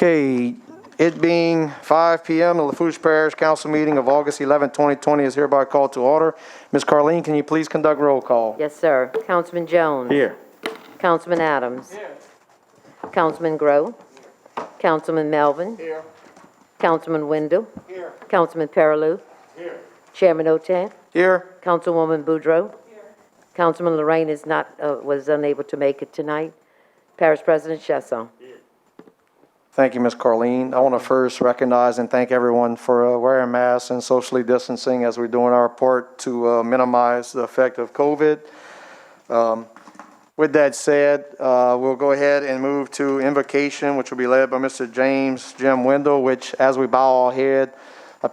Okay, it being 5 p.m., the Lafourche Parish Council meeting of August 11, 2020 is hereby called to order. Ms. Carleen, can you please conduct roll call? Yes, sir. Councilman Jones. Here. Councilman Adams. Here. Councilman Grow. Councilman Melvin. Here. Councilman Wendell. Here. Councilman Perilou. Here. Chairman Otan. Here. Councilwoman Boudreaux. Here. Councilman Lorraine was unable to make it tonight. Parish President Chesson. Thank you, Ms. Carleen. I want to first recognize and thank everyone for wearing masks and socially distancing as we're doing our part to minimize the effect of COVID. With that said, we'll go ahead and move to invocation, which will be led by Mr. Jim Wendell, which, as we bow our head,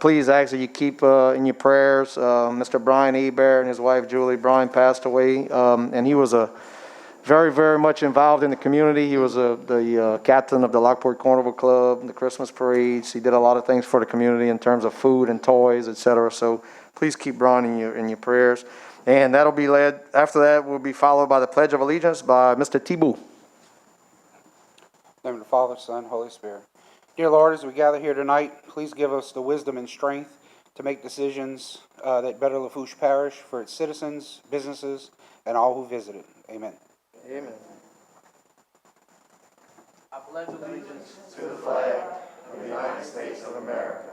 please ask that you keep in your prayers Mr. Brian Hebert and his wife, Julie. Brian passed away, and he was very, very much involved in the community. He was the captain of the Lockport Carnival Club, the Christmas parades. He did a lot of things for the community in terms of food and toys, etc. So please keep Brian in your prayers. And that'll be led, after that, will be followed by the Pledge of Allegiance by Mr. Thibault. In the name of the Father, Son, Holy Spirit. Dear Lord, as we gather here tonight, please give us the wisdom and strength to make decisions that better Lafourche Parish for its citizens, businesses, and all who visit it. Amen. Amen. I pledge allegiance to the flag of the United States of America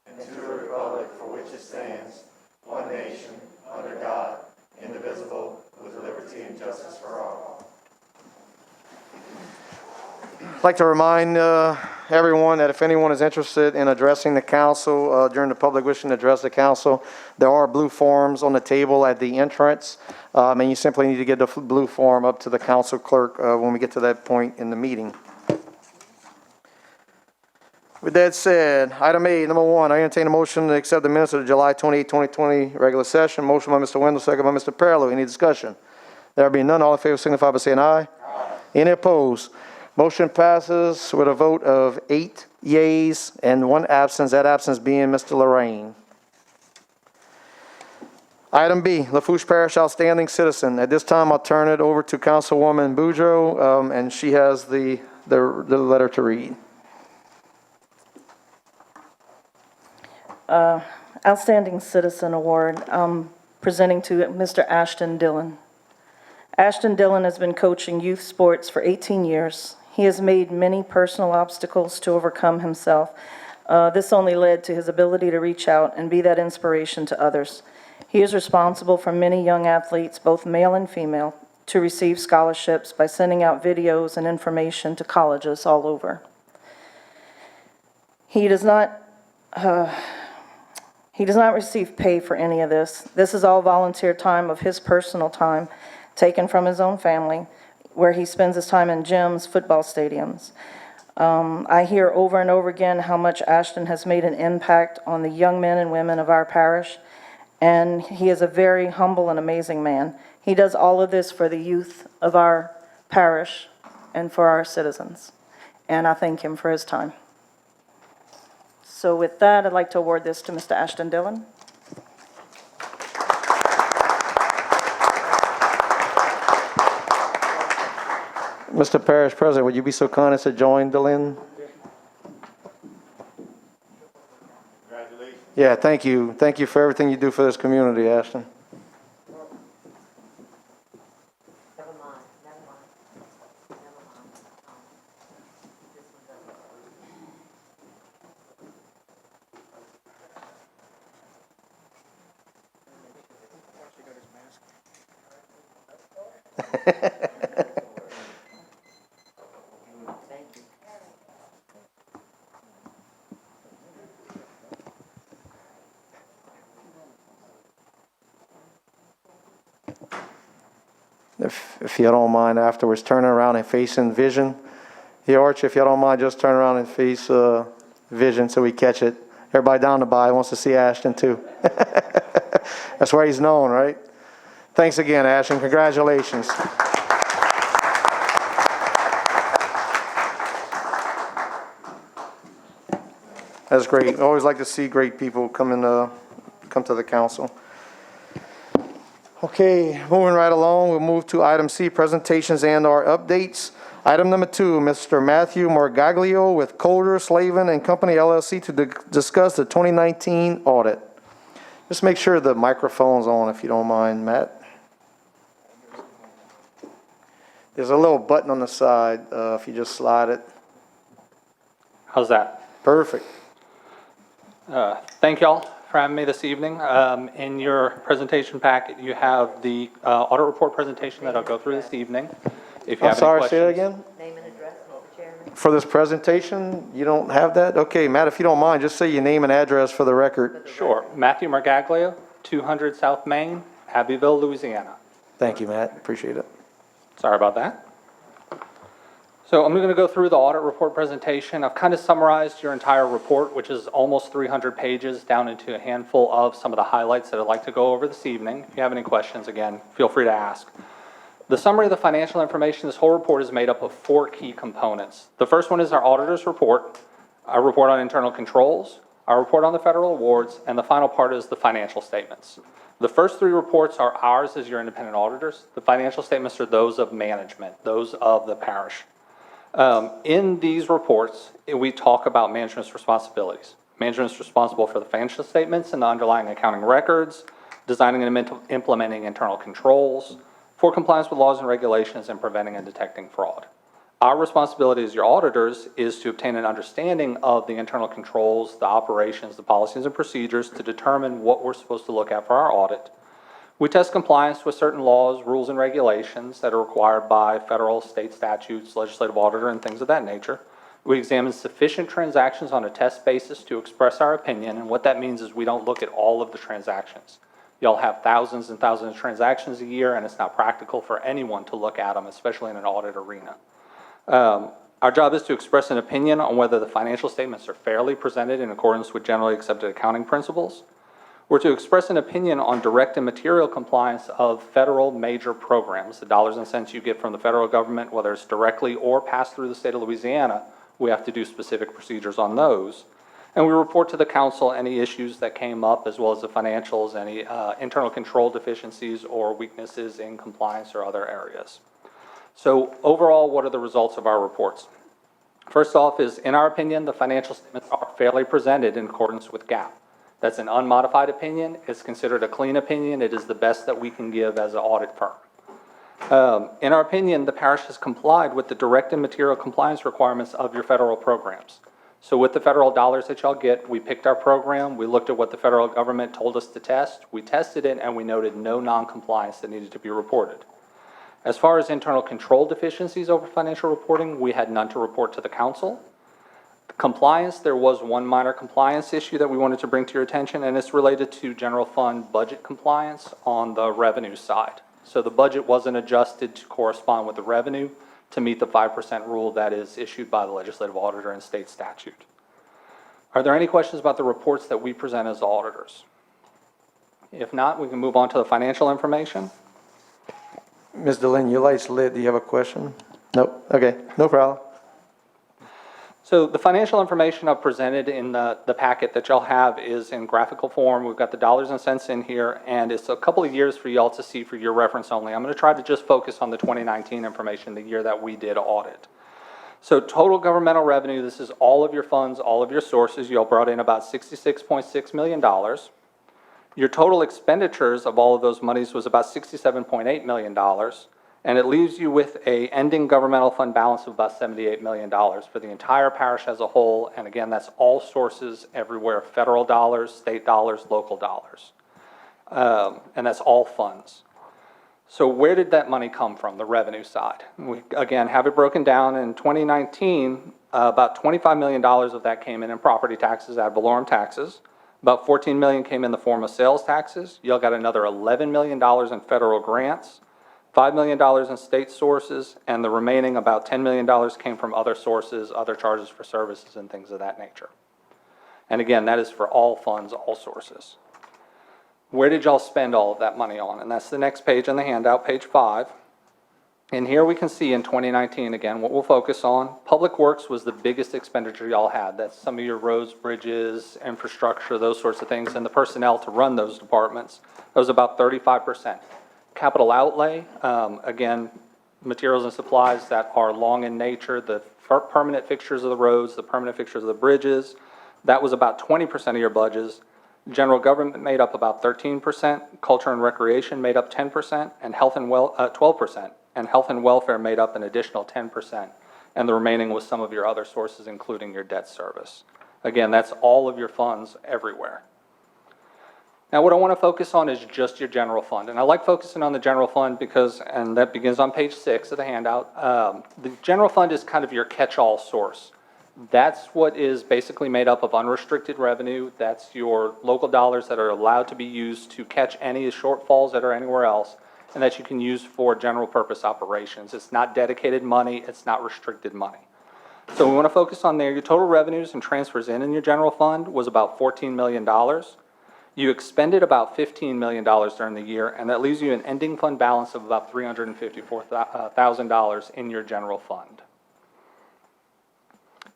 and to the republic for which it stands, one nation, under God, indivisible, with liberty and justice for all. I'd like to remind everyone that if anyone is interested in addressing the council during the public wishing to address the council, there are blue forms on the table at the entrance, and you simply need to get the blue form up to the council clerk when we get to that point in the meeting. With that said, item A, number 1, I entertain a motion to accept the minutes of the July 28, 2020 regular session. Motion by Mr. Wendell, second by Mr. Perilou. Any discussion? There being none, all in favor signify by saying aye. Aye. Any opposed? Motion passes with a vote of 8 yeas and 1 absence, that absence being Mr. Lorraine. Item B, Lafourche Parish Outstanding Citizen. At this time, I'll turn it over to Councilwoman Boudreaux, and she has the letter to read. Outstanding Citizen Award, presenting to Mr. Ashton Dillon. Ashton Dillon has been coaching youth sports for 18 years. He has made many personal obstacles to overcome himself. This only led to his ability to reach out and be that inspiration to others. He is responsible for many young athletes, both male and female, to receive scholarships by sending out videos and information to colleges all over. He does not receive pay for any of this. This is all volunteer time of his personal time, taken from his own family, where he spends his time in gyms, football stadiums. I hear over and over again how much Ashton has made an impact on the young men and women of our parish, and he is a very humble and amazing man. He does all of this for the youth of our parish and for our citizens, and I thank him for his time. So with that, I'd like to award this to Mr. Ashton Dillon. Mr. Parish President, would you be so kind as to join Dillon? Congratulations. Yeah, thank you. Thank you for everything you do for this community, Ashton. Never mind. If you don't mind, afterwards, turning around and facing Vision. The Arch, if you don't mind, just turn around and face Vision so we catch it. Everybody down the by wants to see Ashton too. That's where he's known, right? Thanks again, Ashton. Congratulations. That's great. I always like to see great people come to the council. Okay, moving right along, we'll move to item C, presentations and/or updates. Item number 2, Mr. Matthew Morgaglio with Colder, Slavin and Company LLC to discuss the 2019 audit. Just make sure the microphone's on if you don't mind, Matt. There's a little button on the side, if you just slide it. How's that? Perfect. Thank y'all for having me this evening. In your presentation packet, you have the audit report presentation that I'll go through this evening. If you I'm have any sorry, questions. say that again? Name and address, Mr. Chairman. For this presentation, you don't have that? Okay, Matt, if you don't mind, just say your name and address for the record. Sure. Matthew Morgaglio, 200 South Main, Abbeville, Louisiana. Thank you, Matt. Appreciate it. Sorry about that. So I'm going to go through the audit report presentation. I've kind of summarized your entire report, which is almost 300 pages, down into a handful of some of the highlights that I'd like to go over this evening. If you have any questions, again, feel free to ask. The summary of the financial information, this whole report is made up of 4 key components. The first one is our auditor's report, our report on internal controls, our report on the federal awards, and the final part is the financial statements. The first 3 reports are ours as your independent auditors. The financial statements are those of management, those of the parish. In these reports, we talk about management's responsibilities. Management's responsible for the financial statements and the underlying accounting records, designing and implementing internal controls, for compliance with laws and regulations, and preventing and detecting fraud. Our responsibility as your auditors is to obtain an understanding of the internal controls, the operations, the policies and procedures to determine what we're supposed to look at for our audit. We test compliance with certain laws, rules, and regulations that are required by federal, state statutes, legislative auditor, and things of that nature. We examine sufficient transactions on a test basis to express our opinion, and what that means is we don't look at all of the transactions. Y'all have thousands and thousands of transactions a year, and it's not practical for anyone to look at them, especially in an audit arena. Our job is to express an opinion on whether the financial statements are fairly presented in accordance with generally accepted accounting principles. We're to express an opinion on direct and material compliance of federal major programs, the dollars and cents you get from the federal government, whether it's directly or passed through the state of Louisiana. We have to do specific procedures on those. And we report to the council any issues that came up, as well as the financials, any internal control deficiencies or weaknesses in compliance or other areas. So overall, what are the results of our reports? First off is, in our opinion, the financial statements are fairly presented in accordance with GAAP. That's an unmodified opinion. It's considered a clean opinion. It is the best that we can give as an audit firm. In our opinion, the parish has complied with the direct and material compliance requirements of your federal programs. So with the federal dollars that y'all get, we picked our program, we looked at what the federal government told us to test, we tested it, and we noted no non-compliance that needed to be reported. As far as internal control deficiencies over financial reporting, we had none to report to the council. Compliance, there was one minor compliance issue that we wanted to bring to your attention, and it's related to general fund budget compliance on the revenue side. So the budget wasn't adjusted to correspond with the revenue to meet the 5% rule that is issued by the legislative auditor and state statute. Are there any questions about the reports that we present as auditors? If not, we can move on to the financial information. Ms. Deline, your light's lit. Do you have a question? Nope. Okay, no problem. So the financial information I've presented in the packet that y'all have is in graphical form. We've got the dollars and cents in here, and it's a couple of years for y'all to see for your reference only. I'm going to try to just focus on the 2019 information, the year that we did audit. So total governmental revenue, this is all of your funds, all of your sources. Y'all brought in about $66.6 million. Your total expenditures of all of those monies was about $67.8 million. And it leaves you with a ending governmental fund balance of about $78 million for the entire parish as a whole. And again, that's all sources everywhere, federal dollars, state dollars, local dollars. And that's all funds. So where did that money come from, the revenue side? We, again, have it broken down. In 2019, about $25 million of that came in property taxes, ad valorem taxes. About $14 million came in the form of sales taxes. Y'all got another $11 million in federal grants. $5 million in state sources, and the remaining about $10 million came from other sources, other charges for services, and things of that nature. And again, that is for all funds, all sources. Where did y'all spend all of that money on? And that's the next page on the handout, page 5. And here we can see in 2019, again, what we'll focus on. Public Works was the biggest expenditure y'all had. That's some of your roads, bridges, infrastructure, those sorts of things, and the personnel to run those departments. That was about 35%. Capital outlay, again, materials and supplies that are long in nature, the permanent fixtures of the roads, the permanent fixtures of the bridges. That was about 20% of your budgets. General government made up about 13%, culture and recreation made up 10%, and 12%, and health and welfare made up an additional 10%, and the remaining was some of your other sources, including your debt service. Again, that's all of your funds everywhere. Now, what I want to focus on is just your general fund, and I like focusing on the general fund because, and that begins on page 6 of the handout, the general fund is kind of your catch-all source. That's what is basically made up of unrestricted revenue. That's your local dollars that are allowed to be used to catch any shortfalls that are anywhere else, and that you can use for general purpose operations. It's not dedicated money, it's not restricted money. So we want to focus on there. Your total revenues and transfers in your general fund was about $14 million. You expended about $15 million during the year, and that leaves you an ending fund balance of about $354,000 in your general fund.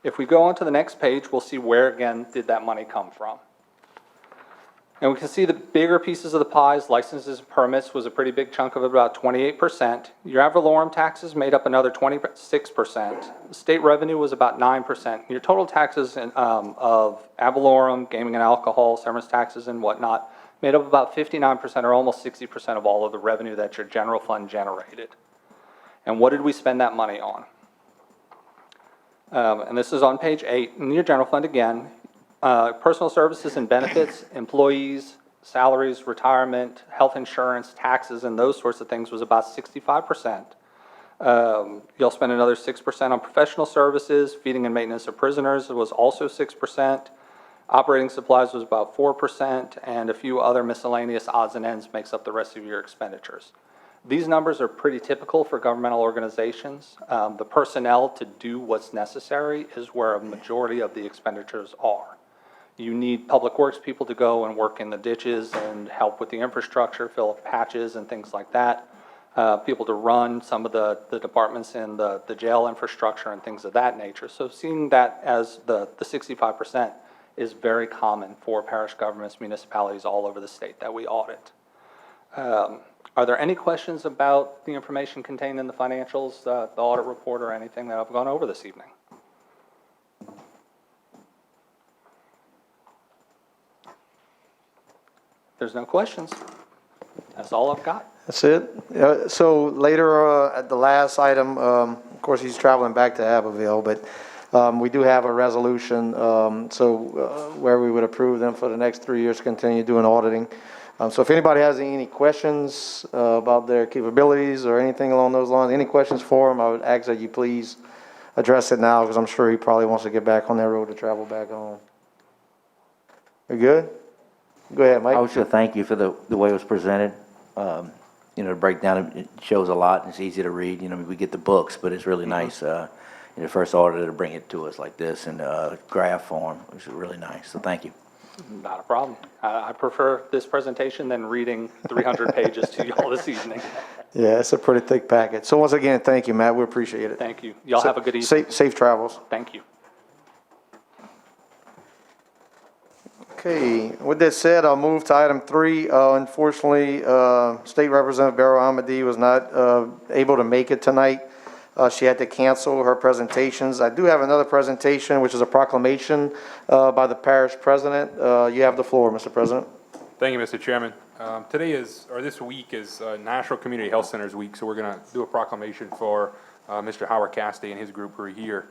If we go on to the next page, we'll see where, again, did that money come from. And we can see the bigger pieces of the pies. Licenses and permits was a pretty big chunk of about 28%. Your ad valorem taxes made up another 26%. State revenue was about 9%. Your total taxes of ad valorem, gaming and alcohol, severance taxes and whatnot made up about 59% or almost 60% of all of the revenue that your general fund generated. And what did we spend that money on? And this is on page 8 in your general fund again. Personal services and benefits, employees, salaries, retirement, health insurance, taxes, and those sorts of things was about 65%. You'll spend another 6% on professional services. Feeding and maintenance of prisoners was also 6%. Operating supplies was about 4%, and a few other miscellaneous odds and ends makes up the rest of your expenditures. These numbers are pretty typical for governmental organizations. The personnel to do what's necessary is where a majority of the expenditures are. You need public works people to go and work in the ditches and help with the infrastructure, fill up patches and things like that. People to run some of the departments in the jail infrastructure and things of that nature. So seeing that as the 65% is very common for parish governments, municipalities all over the state that we audit. Are there any questions about the information contained in the financials, the audit report, or anything that I've gone over this evening? There's no questions. That's all I've got. That's it? So later at the last item, of course, he's traveling back to Abbeville, but we do have a resolution where we would approve them for the next 3 years to continue doing auditing. So if anybody has any questions about their capabilities or anything along those lines, any questions for him, I would ask that you please address it now because I'm sure he probably wants to get back on that road to travel back home. You good? Go ahead, Mike. I would say thank you for the way it was presented. The breakdown, it shows a lot, and it's easy to read. We get the books, but it's really nice. The first auditor to bring it to us like this in graph form, which is really nice. So thank you. Not a problem. I prefer this presentation than reading 300 pages to y'all this evening. Yeah, it's a pretty thick packet. So once again, thank you, Matt. We appreciate it. Thank you. Y'all have a good evening. Safe travels. Thank you. Okay, with that said, I'll move to item 3. Unfortunately, State Representative Beryl Ahmadi was not able to make it tonight. She had to cancel her presentations. I do have another presentation, which is a proclamation by the parish president. You have the floor, Mr. President. Thank you, Mr. Chairman. This week is National Community Health Centers Week, so we're going to do a proclamation for Mr. Howard Castay and his group who are here.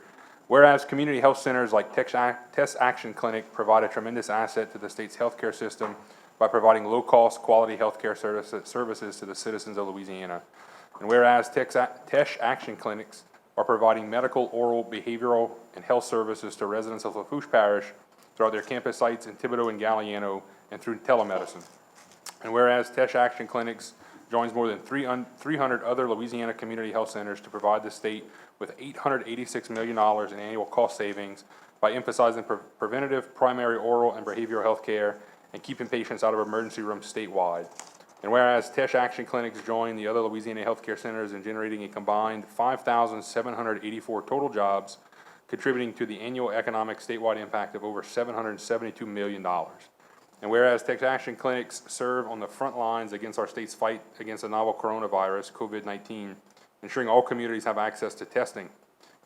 Whereas community health centers like Test Action Clinic provide a tremendous asset to the state's healthcare system by providing low-cost, quality healthcare services to the citizens of Louisiana. And whereas Test Action Clinics are providing medical, oral, behavioral, and health services to residents of Lafourche Parish throughout their campus sites in Thibodaux and Galliano and through telemedicine. And whereas Test Action Clinics joins more than 300 other Louisiana community health centers to provide the state with $886 million in annual cost savings by emphasizing preventative, primary, oral, and behavioral health care and keeping patients out of emergency rooms statewide. And whereas Test Action Clinics join the other Louisiana healthcare centers in generating a combined 5,784 total jobs, contributing to the annual economic statewide impact of over $772 million. And whereas Test Action Clinics serve on the front lines against our state's fight against the novel coronavirus, COVID-19, ensuring all communities have access to testing.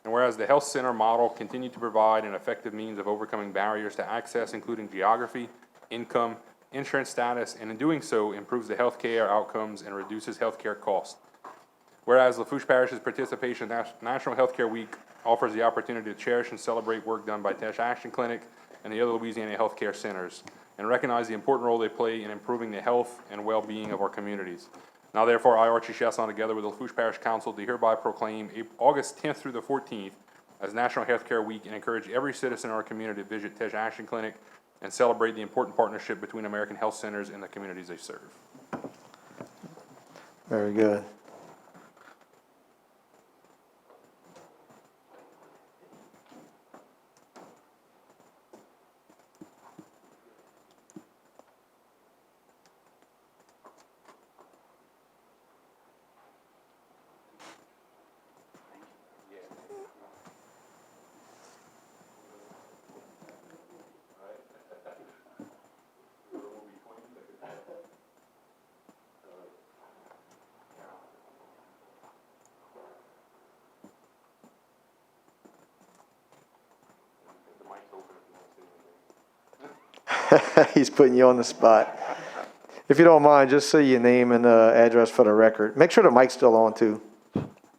And whereas the health center model continued to provide an effective means of overcoming barriers to access, including geography, income, insurance status, and in doing so, improves the healthcare outcomes and reduces healthcare costs. Whereas Lafourche Parish's participation in National Healthcare Week offers the opportunity to cherish and celebrate work done by Tesh Action Clinic and the other Louisiana healthcare centers, and recognize the important role they play in improving the health and well-being of our communities. Now therefore, I, Archie Chasson, together with the Lafourche Parish Council, do hereby proclaim August 10th through the 14th as National Healthcare Week and encourage every citizen in our community to visit Tesh Action Clinic and celebrate the important partnership between American health centers and the communities they serve. Very good. He's putting you on the spot. If you don't mind, just say your name and address for the record. Make sure the mic's still on, too.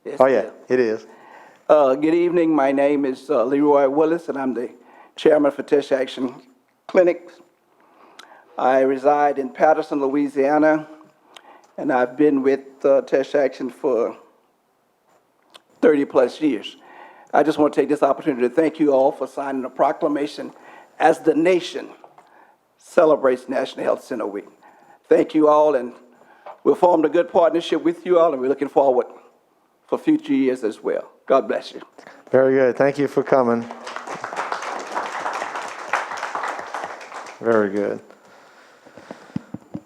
Yes, Oh, yeah, sir. it is. Good evening. My name is Leroy Willis, and I'm the chairman for Tesh Action Clinic. I reside in Patterson, Louisiana, and I've been with Tesh Action for 30-plus years. I just want to take this opportunity to thank you all for signing a proclamation as the nation celebrates National Health Center Week. Thank you all, and we've formed a good partnership with you all, and we're looking forward for future years as well. God bless you. Very good. Thank you for coming. Very good.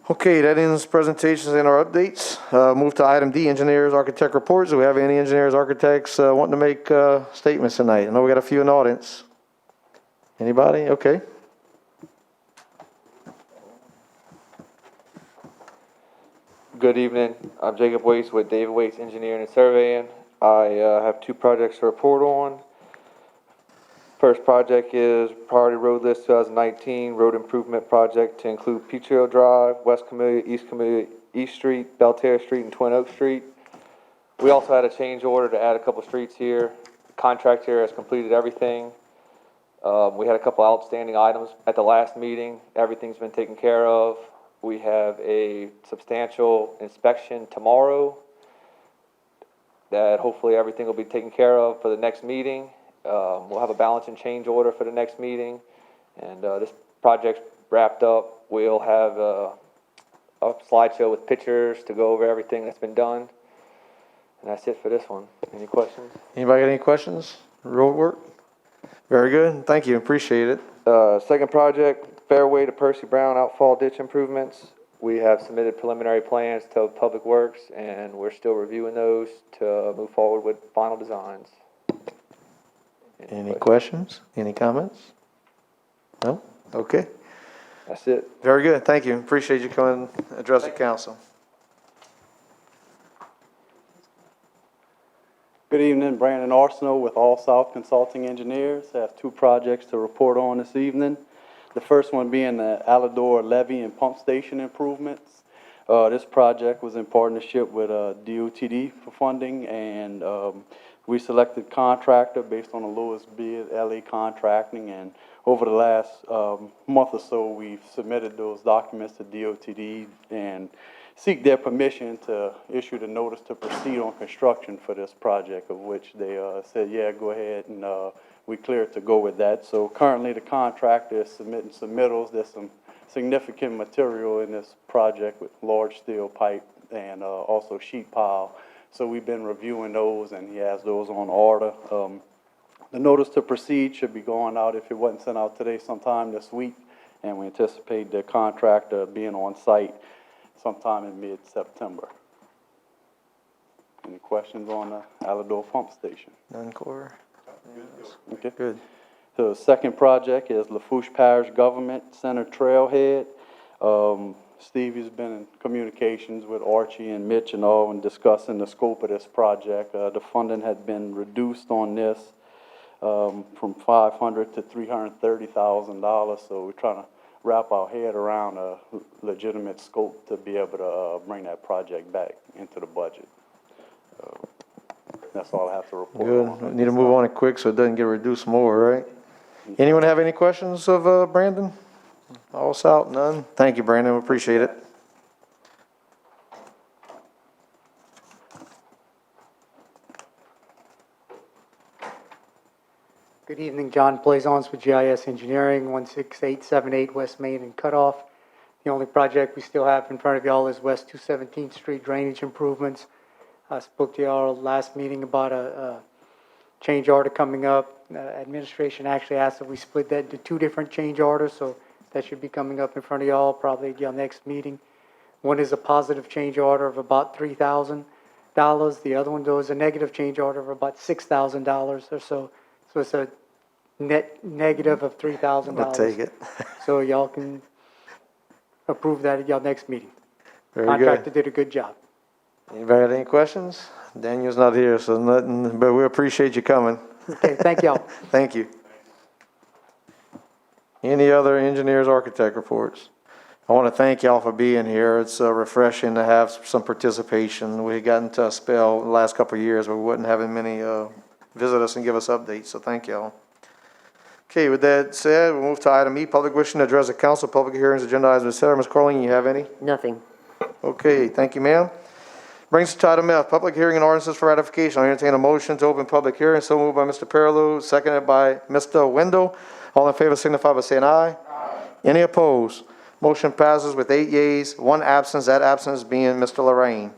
Okay, that ends presentations and our updates. Move to item D, engineers, architect reports. Do we have any engineers, architects wanting to make statements tonight? I know we got a few in the audience. Anybody? Okay. Good evening. I'm Jacob Waits with David Waits Engineering and Surveying. I have two projects to report on. First project is Priority Road List 2019 Road Improvement Project to include Peach Hill Drive, West Camellia, East Street, Belterre Street, and Twin Oak Street. We also had a change order to add a couple streets here. The contractor has completed everything. We had a couple outstanding items at the last meeting. Everything's been taken care of. We have a substantial inspection tomorrow that hopefully everything will be taken care of for the next meeting. We'll have a balance and change order for the next meeting. And this project's wrapped up. We'll have a slideshow with pictures to go over everything that's been done. And that's it for this one. Any questions? Anybody got any questions? Road work? Very good. Thank you. Appreciate it. Second project, Fairway to Percy Brown outfall ditch improvements. We have submitted preliminary plans to Public Works, and we're still reviewing those to move forward with final designs. Any questions? Any comments? No? Okay. That's it. Very good. Thank you. Appreciate you coming and address the council. Good evening, Brandon Arsenault with All South Consulting Engineers. I have two projects to report on this evening. The first one being the Alador levee and pump station improvements. This project was in partnership with DOTD for funding, and we selected contractor based on the lowest bid, LA Contracting, and over the last month or so, we've submitted those documents to DOTD and seek their permission to issue the notice to proceed on construction for this project, of which they said, yeah, go ahead, and we cleared to go with that. So currently the contractor is submitting submittals. There's some significant material in this project with large steel pipe and also sheet pile. So we've been reviewing those, and he has those on order. The notice to proceed should be going out, if it wasn't sent out today, sometime this week, and we anticipate the contractor being on site sometime in mid-September. Any questions on the Alador pump station? None, Corey? Okay. Good. So the second project is Lafourche Parish Government Center Trailhead. Stevie's been in communications with Archie and Mitch and all and discussing the scope of this project. The funding had been reduced on this from $500 to $330,000, so we're trying to wrap our head around a legitimate scope to be able to bring that project back into the budget. That's all I have to report on. Good. Need to move on it quick so it doesn't get reduced more, right? Anyone have any questions of Brandon? All south, none? Thank you, Brandon, we appreciate it. Good evening, John Blazons with GIS Engineering, 16878 West Main and Cutoff. The only project we still have in front of y'all is West 217th Street drainage improvements. I spoke to y'all last meeting about a change order coming up. Administration actually asked if we split that into 2 different change orders, so that should be coming up in front of y'all probably at your next meeting. One is a positive change order of about $3,000. The other one, though, is a negative change order of about $6,000 or so. So it's a net negative of $3,000. I'll take it. So y'all can approve that at your next meeting. Very Contractor good. did a good job. Anybody got any questions? Daniel's not here, so nothing, but we appreciate you coming. Okay, thank y'all. Thank you. Any other engineers, architect reports? I want to thank y'all for being here. It's refreshing to have some participation. We had gotten to a spell the last couple of years where we wasn't having many visit us and give us updates, so thank y'all. Okay, with that said, we'll move to item E, public wishing to address the council, public hearings, agenda items, et cetera. Ms. Carling, you have any? Nothing. Okay, thank you, ma'am. Brings us to item F, public hearing and ordinances for ratification. I entertain a motion to open public hearing. So moved by Mr. Perilou, seconded by Mr. Wendell. All in favor signify by saying aye. Aye. Any opposed? Motion passes with 8 yeas, 1 absence, that absence being Mr. Lorraine.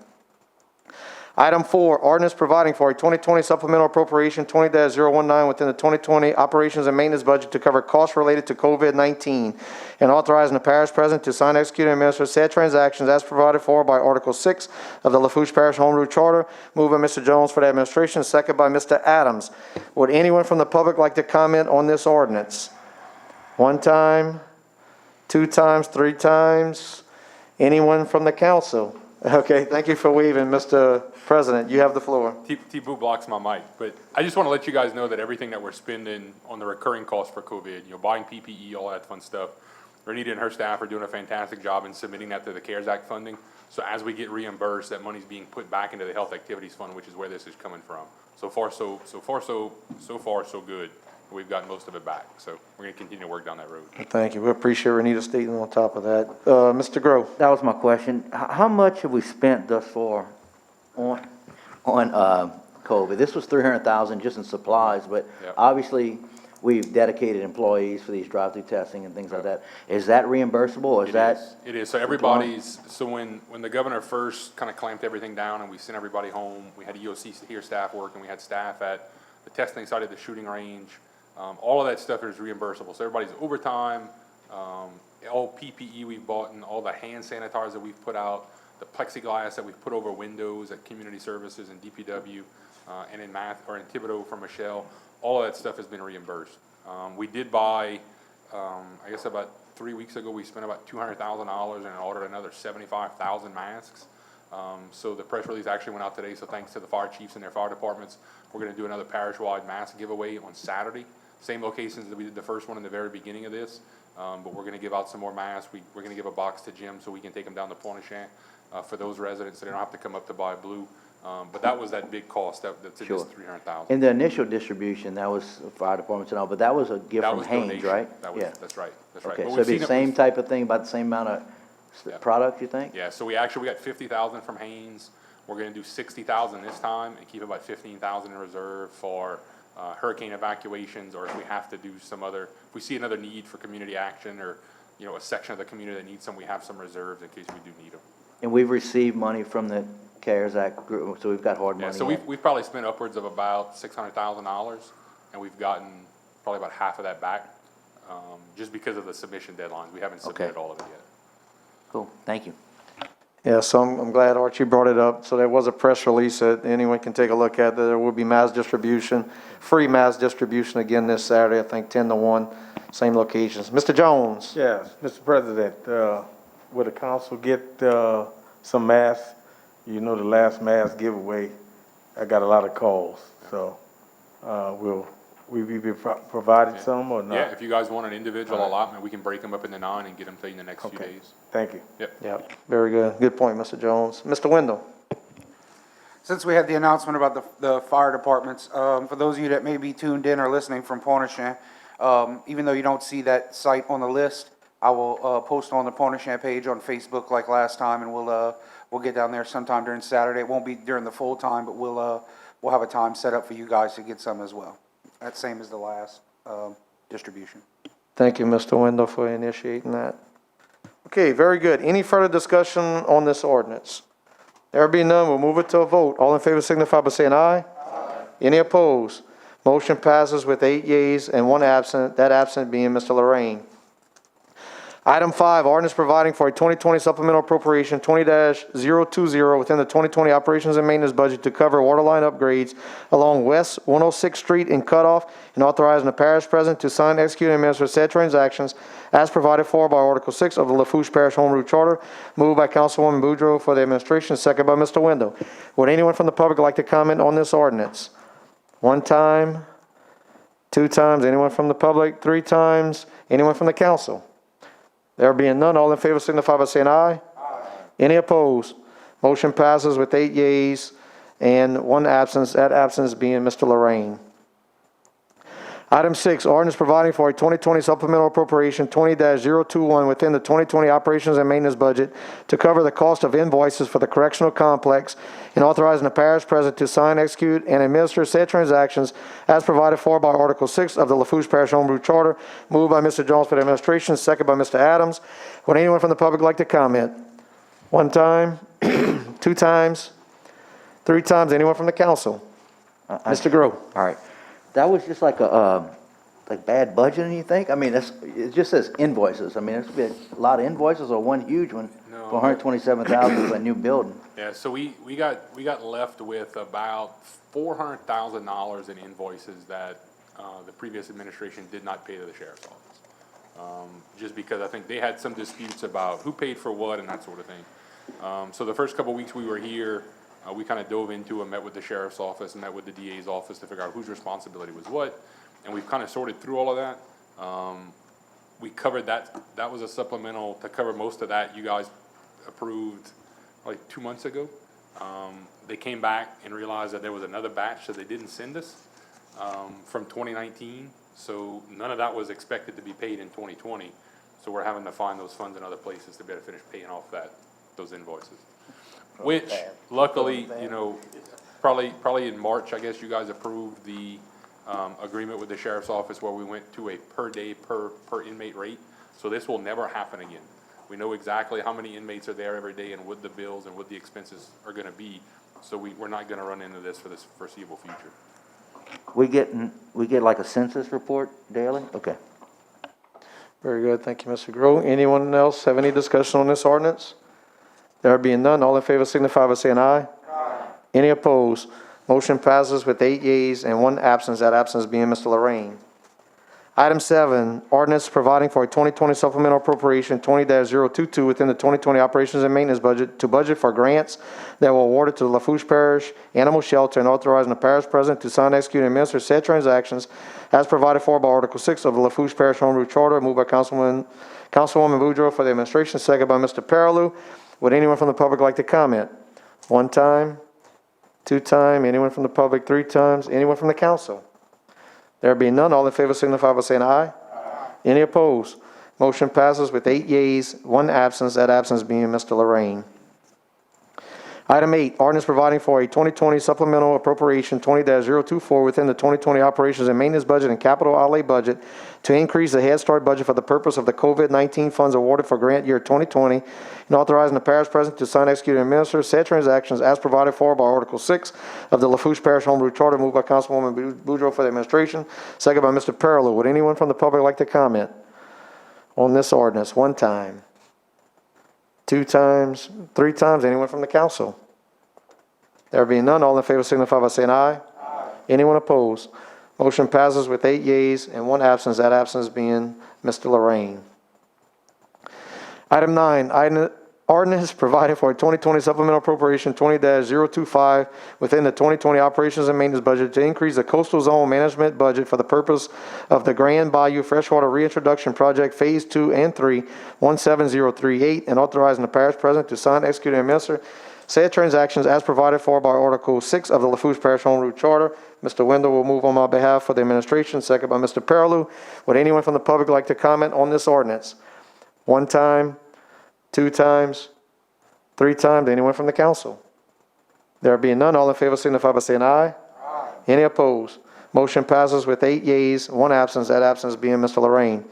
Item 4, ordinance providing for a 2020 supplemental appropriation 20-019 within the 2020 operations and maintenance budget to cover costs related to COVID-19 and authorizing the parish president to sign, execute, and administer said transactions as provided for by Article 6 of the Lafourche Parish Home Rule Charter. Moved by Mr. Jones for the administration, second by Mr. Adams. Would anyone from the public like to comment on this ordinance? 1 time, 2 times, 3 times? Anyone from the council? Okay, thank you for waving, Mr. President. You have the floor. T-Boo blocks my mic, but I just want to let you guys know that everything that we're spending on the recurring costs for COVID, buying PPE, all that fun stuff, Renita and her staff are doing a fantastic job in submitting that to the CARES Act funding. So as we get reimbursed, that money's being put back into the Health Activities Fund, which is where this is coming from. So far, so good. We've gotten most of it back. So we're going to continue to work down that road. Thank you. We appreciate Renita stating on top of that. Mr. Grove. That was my question. How much have we spent thus far on COVID? This was $300,000 just in supplies, but Yep. obviously we've dedicated employees for these drive-through testing and things like that. Is that reimbursable, or is that? It is. So everybody's, so when the governor first kind of clamped everything down and we sent everybody home, we had EOC here staff work and we had staff at the testing site at the shooting range. All of that stuff is reimbursable. So everybody's overtime, all PPE we've bought and all the hand sanitizers that we've put out, the plexiglass that we've put over windows at community services and DPW, and in Thibodeau for Michelle, all of that stuff has been reimbursed. We did buy, I guess about 3 weeks ago, we spent about $200,000 and ordered another 75,000 masks. So the press release actually went out today, so thanks to the fire chiefs and their fire departments, we're gonna do another parish-wide mask giveaway on Saturday. Same locations that we did the first one in the very beginning of this, but we're gonna give out some more masks. We're gonna give a box to Jim so we can take them down to Pointe-aux-Champs, for those residents, so they don't have to come up to buy blue. But that was that big cost, that's in this Sure. $300,000. In the initial distribution, that was fire departments and all, but that was a gift That from was Haynes, donation. right? That was, Yeah. that's right, that's right. Okay, But so we've it'd be seen the it- same type of thing, about the same amount of Yeah. product, you think? Yeah, so we got 50,000 from Haynes. We're gonna do 60,000 this time and keep about 15,000 in reserve for hurricane evacuations, or if we have to do some other, if we see another need for community action, or, a section of the community that needs some, we have some reserves in case we do need them. And we've received money from the CARES Act group, so we've got hard money. Yeah, so we've probably spent upwards of about $600,000, and we've gotten probably about half of that back, just because of the submission deadlines. We haven't submitted all of it yet. Cool, thank you. Yeah, so I'm glad Archie brought it up. So there was a press release that anyone can take a look at. There will be mass distribution, free mass distribution again this Saturday, I think 10 to 1, same locations. Mr. Jones? Yes, Mr. President, will the council get, some masks? You know, the last mask giveaway, I got a lot of calls, so, will we be provided some or not? Yeah, if you guys want an individual allotment, we can break them up into 9 and get them to you in the next few Okay. days. Thank you. Yep. Yep, very good. Good point, Mr. Jones. Mr. Wendell? Since we had the announcement about the fire departments, for those of you that may be tuned in or listening from Pointe-aux-Trembles, even though you don't see that site on the list, I will post on the Pointe-aux-Trembles page on Facebook like last time, and we'll get down there sometime during Saturday. It won't be during the full time, but we'll have a time set up for you guys to get some as well. That's same as the last distribution. Thank you, Mr. Wendell, for initiating that. Okay, very good. Any further discussion on this ordinance? There being none, we'll move it to a vote. All in favor signify by saying aye. Aye. Any opposed? Motion passes with 8 yeas and 1 absent, that absent being Mr. Lorraine. Item 5, ordinance providing for a 2020 supplemental appropriation 20-020 within the 2020 operations and maintenance budget to cover water line upgrades along West 106th Street in Cutoff, and authorizing the parish president to sign, execute, and administer said transactions as provided for by Article 6 of the Lafourche Parish Home Rule Charter. Moved by Councilwoman Boudreaux for the administration, second by Mr. Wendell. Would anyone from the public like to comment on this ordinance? 1 time, 2 times, anyone from the public? 3 times, anyone from the council? There being none, all in favor signify by saying aye. Aye. Any opposed? Motion passes with 8 yeas and 1 absence, that absence being Mr. Lorraine. Item 6, ordinance providing for a 2020 supplemental appropriation 20-021 within the 2020 operations and maintenance budget to cover the cost of invoices for the correctional complex, and authorizing the parish president to sign, execute, and administer said transactions as provided for by Article 6 of the Lafourche Parish Home Rule Charter. Moved by Mr. Jones for the administration, second by Mr. Adams. Would anyone from the public like to comment? 1 time, 2 times, 3 times, anyone from the council? Mr. Groh. All right. That was just like like bad budgeting, you think? I mean, it just says invoices. I mean, there's be a lot of invoices or one huge one for $127,000 for a new building. Yeah, so we got left with about $400,000 in invoices that the previous administration did not pay to the sheriff's office. Just because I think they had some disputes about who paid for what and that sort of thing. So the first couple of weeks we were here, we kind of dove into and met with the sheriff's office and met with the DA's office to figure out whose responsibility was what. And we've kind of sorted through all of that. We covered that. That was a supplemental to cover most of that. You guys approved like 2 months ago. They came back and realized that there was another batch that they didn't send us from 2019. So none of that was expected to be paid in 2020. So we're having to find those funds in other places to be able to finish paying off those invoices. Which, luckily, you know, probably in March, I guess you guys approved the agreement with the sheriff's office where we went to a per day, per inmate rate. So this will never happen again. We know exactly how many inmates are there every day and what the bills and what the expenses are gonna be. So we're not gonna run into this for this foreseeable future. We get like a census report daily? Okay. Very good, thank you, Mr. Groh. Anyone else have any discussion on this ordinance? There being none, all in favor signify by saying aye. Aye. Any opposed? Motion passes with 8 yeas and 1 absence, that absence being Mr. Lorraine. Item 7, ordinance providing for a 2020 supplemental appropriation 20-022 within the 2020 operations and maintenance budget to budget for grants that were awarded to the Lafourche Parish Animal Shelter, and authorizing the parish president to sign, execute, and administer said transactions as provided for by Article 6 of the Lafourche Parish Home Rule Charter. Moved by Councilwoman Boudreaux for the administration, second by Mr. Perilou. Would anyone from the public like to comment? 1 time, 2 time, anyone from the public? 3 times, anyone from the council? There being none, all in favor signify by saying aye. Aye. Any opposed? Motion passes with 8 yeas, 1 absence, that absence being Mr. Lorraine. Item 8, ordinance providing for a 2020 supplemental appropriation 20-024 within the 2020 operations and maintenance budget and capital outlay budget to increase the Head Start budget for the purpose of the COVID-19 funds awarded for grant year 2020, and authorizing the parish president to sign, execute, and administer said transactions as provided for by Article 6 of the Lafourche Parish Home Rule Charter. Moved by Councilwoman Boudreaux for the administration, second by Mr. Perilou. Would anyone from the public like to comment on this ordinance? 1 time, 2 times, 3 times, anyone from the council? There being none, all in favor signify by saying aye. Aye. Anyone opposed? Motion passes with 8 yeas and 1 absence, that absence being Mr. Lorraine. Item 9, ordinance providing for a 2020 supplemental appropriation 20-025 within the 2020 operations and maintenance budget to increase the coastal zone management budget for the purpose of the Grand Bayou Freshwater Reintroduction Project Phase 2 and 3, 17038, and authorizing the parish president to sign, execute, and administer said transactions as provided for by Article 6 of the Lafourche Parish Home Rule Charter. Mr. Wendell will move on my behalf for the administration, second by Mr. Perilou. Would anyone from the public like to comment on this ordinance? One time, two times, three times. Anyone from the council? There being none, all in favor signify by saying aye. Aye. Any opposed? Motion passes with 8 yeas, 1 absence, that absence being Mr. Lorraine.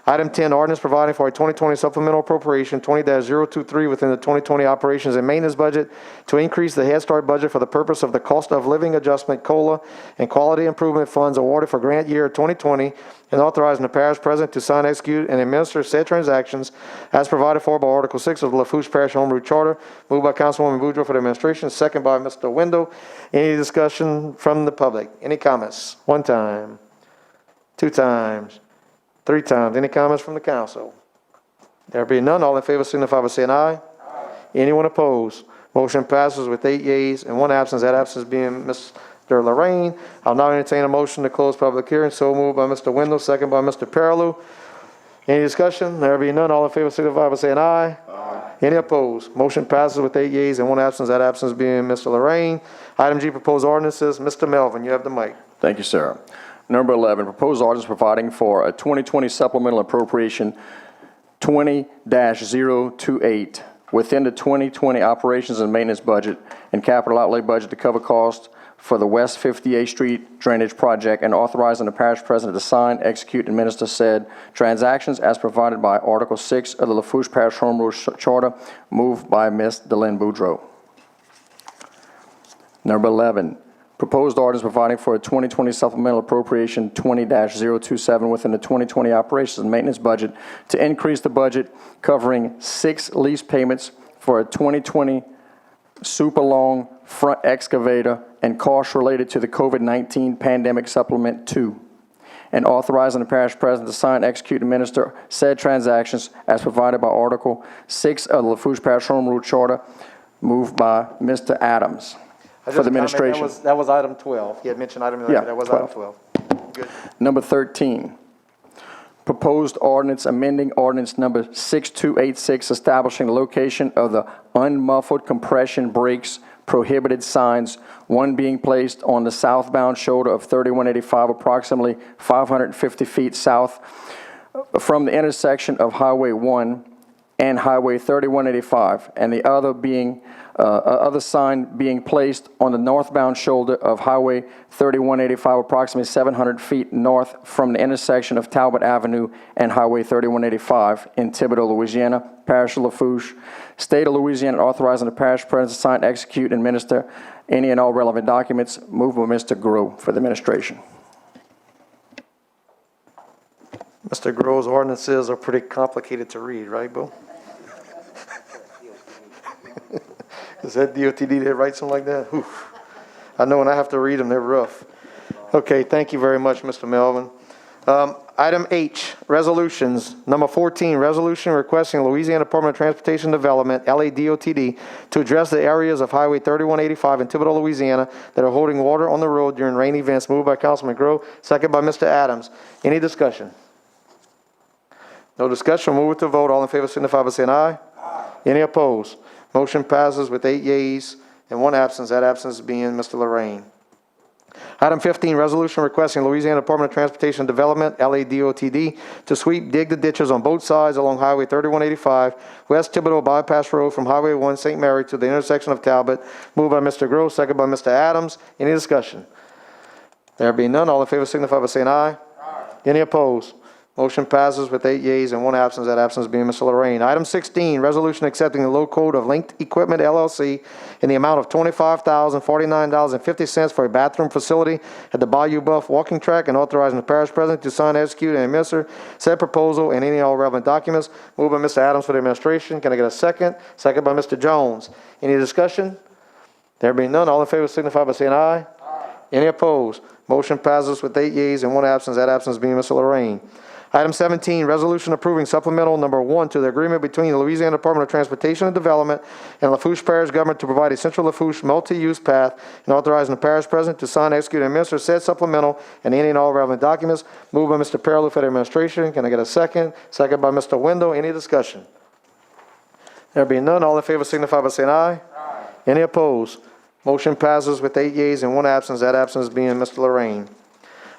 Item 10, ordinance providing for a 2020 supplemental appropriation 20-023 within the 2020 operations and maintenance budget to increase the Head Start budget for the purpose of the cost of living adjustment, COLA, and quality improvement funds awarded for grant year 2020, and authorizing the parish president to sign, execute, and administer said transactions as provided for by Article 6 of the Lafourche Parish Home Rule Charter. Moved by Councilwoman Boudreaux for the administration, second by Mr. Wendell. Any discussion from the public? Any comments? One time, two times, three times. Any comments from the council? There being none, all in favor signify by saying aye. Aye. Anyone opposed? Motion passes with 8 yeas and 1 absence, that absence being Mr. Lorraine. I'll now entertain a motion to close public hearing. So moved by Mr. Wendell, second by Mr. Perilou. Any discussion? There being none, all in favor signify by saying aye. Aye. Any opposed? Motion passes with 8 yeas and 1 absence, that absence being Mr. Lorraine. Item G, proposed ordinances. Mr. Melvin, you have the mic. Thank you, sir. Number 11, proposed ordinance providing for a 2020 supplemental appropriation 20-028 within the 2020 operations and maintenance budget and capital outlay budget to cover costs for the West 58th Street Drainage Project, and authorizing the parish president to sign, execute, and administer said transactions as provided by Article 6 of the Lafourche Parish Home Rule Charter. Moved by Ms. Delynn Boudreaux. Number 11, proposed ordinance providing for a 2020 supplemental appropriation 20-027 within the 2020 operations and maintenance budget to increase the budget covering 6 lease payments for a 2020 super long front excavator and costs related to the COVID-19 pandemic supplement 2, and authorizing the parish president to sign, execute, and administer said transactions as provided by Article 6 of the Lafourche Parish Home Rule Charter. Moved by Mr. Adams. For the administration. That was item 12. He had mentioned item 11. Yeah, That was 12. item 12. Good. Number 13, proposed ordinance amending ordinance number 6286 establishing the location of the unmuffled compression brakes prohibited signs, one being placed on the southbound shoulder of 3185, approximately 550 feet south from the intersection of Highway 1 and Highway 3185, and the other sign being placed on the northbound shoulder of Highway 3185, approximately 700 feet north from the intersection of Talbot Avenue and Highway 3185 in Thibodaux, Louisiana, Parish of Lafourche, State of Louisiana, authorizing the parish president to sign, execute, and administer any and all relevant documents. Moved by Mr. Gros for the administration. Mr. Grove's ordinances are pretty complicated to read, right, Bill? Is that DOTD that writes them like that? Whew. I know when I have to read them, they're rough. Okay, thank you very much, Mr. Melvin. Item H, resolutions. Number 14, resolution requesting Louisiana Department of Transportation Development, LADOTD, to address the areas of Highway 3185 in Thibodaux, Louisiana that are holding water on the road during rain events. Moved by Councilman Grove, second by Mr. Adams. Any discussion? No discussion. We'll move it to vote. All in favor signify by saying aye. Aye. Any opposed? Motion passes with 8 yeas and 1 absence, that absence being Mr. Lorraine. Item 15, resolution requesting Louisiana Department of Transportation Development, LADOTD, to sweep, dig the ditches on both sides along Highway 3185, West Thibodaux Bypass Road from Highway 1 St. Mary to the intersection of Talbot. Moved by Mr. Grove, second by Mr. Adams. Any discussion? There being none, all in favor signify by saying aye. Aye. Any opposed? Motion passes with 8 yeas and 1 absence, that absence being Mr. Lorraine. Item 16, resolution accepting the low quote of Linked Equipment LLC in the amount of $25,049.50 for a bathroom facility at the Bayou Bluff walking track, and authorizing the parish president to sign, execute, and administer said proposal and any and all relevant documents. Moved by Mr. Adams for the administration. Can I get a second? Second by Mr. Jones. Any discussion? There being none, all in favor signify by saying aye. Aye. Any opposed? Motion passes with 8 yeas and 1 absence, that absence being Mr. Lorraine. Item 17, resolution approving supplemental number 1 to the agreement between the Louisiana Department of Transportation and Development and Lafourche Parish Government to provide a central Lafourche multi-use path and authorizing the parish president to sign, execute, and administer said supplemental and any and all relevant documents. Moved by Mr. Perillo for the administration. Can I get a second? Second by Mr. Wendell. Any discussion? There being none, all in favor signify by saying aye. Aye. Any opposed? Motion passes with 8 yeas and 1 absence, that absence being Mr. Lorraine.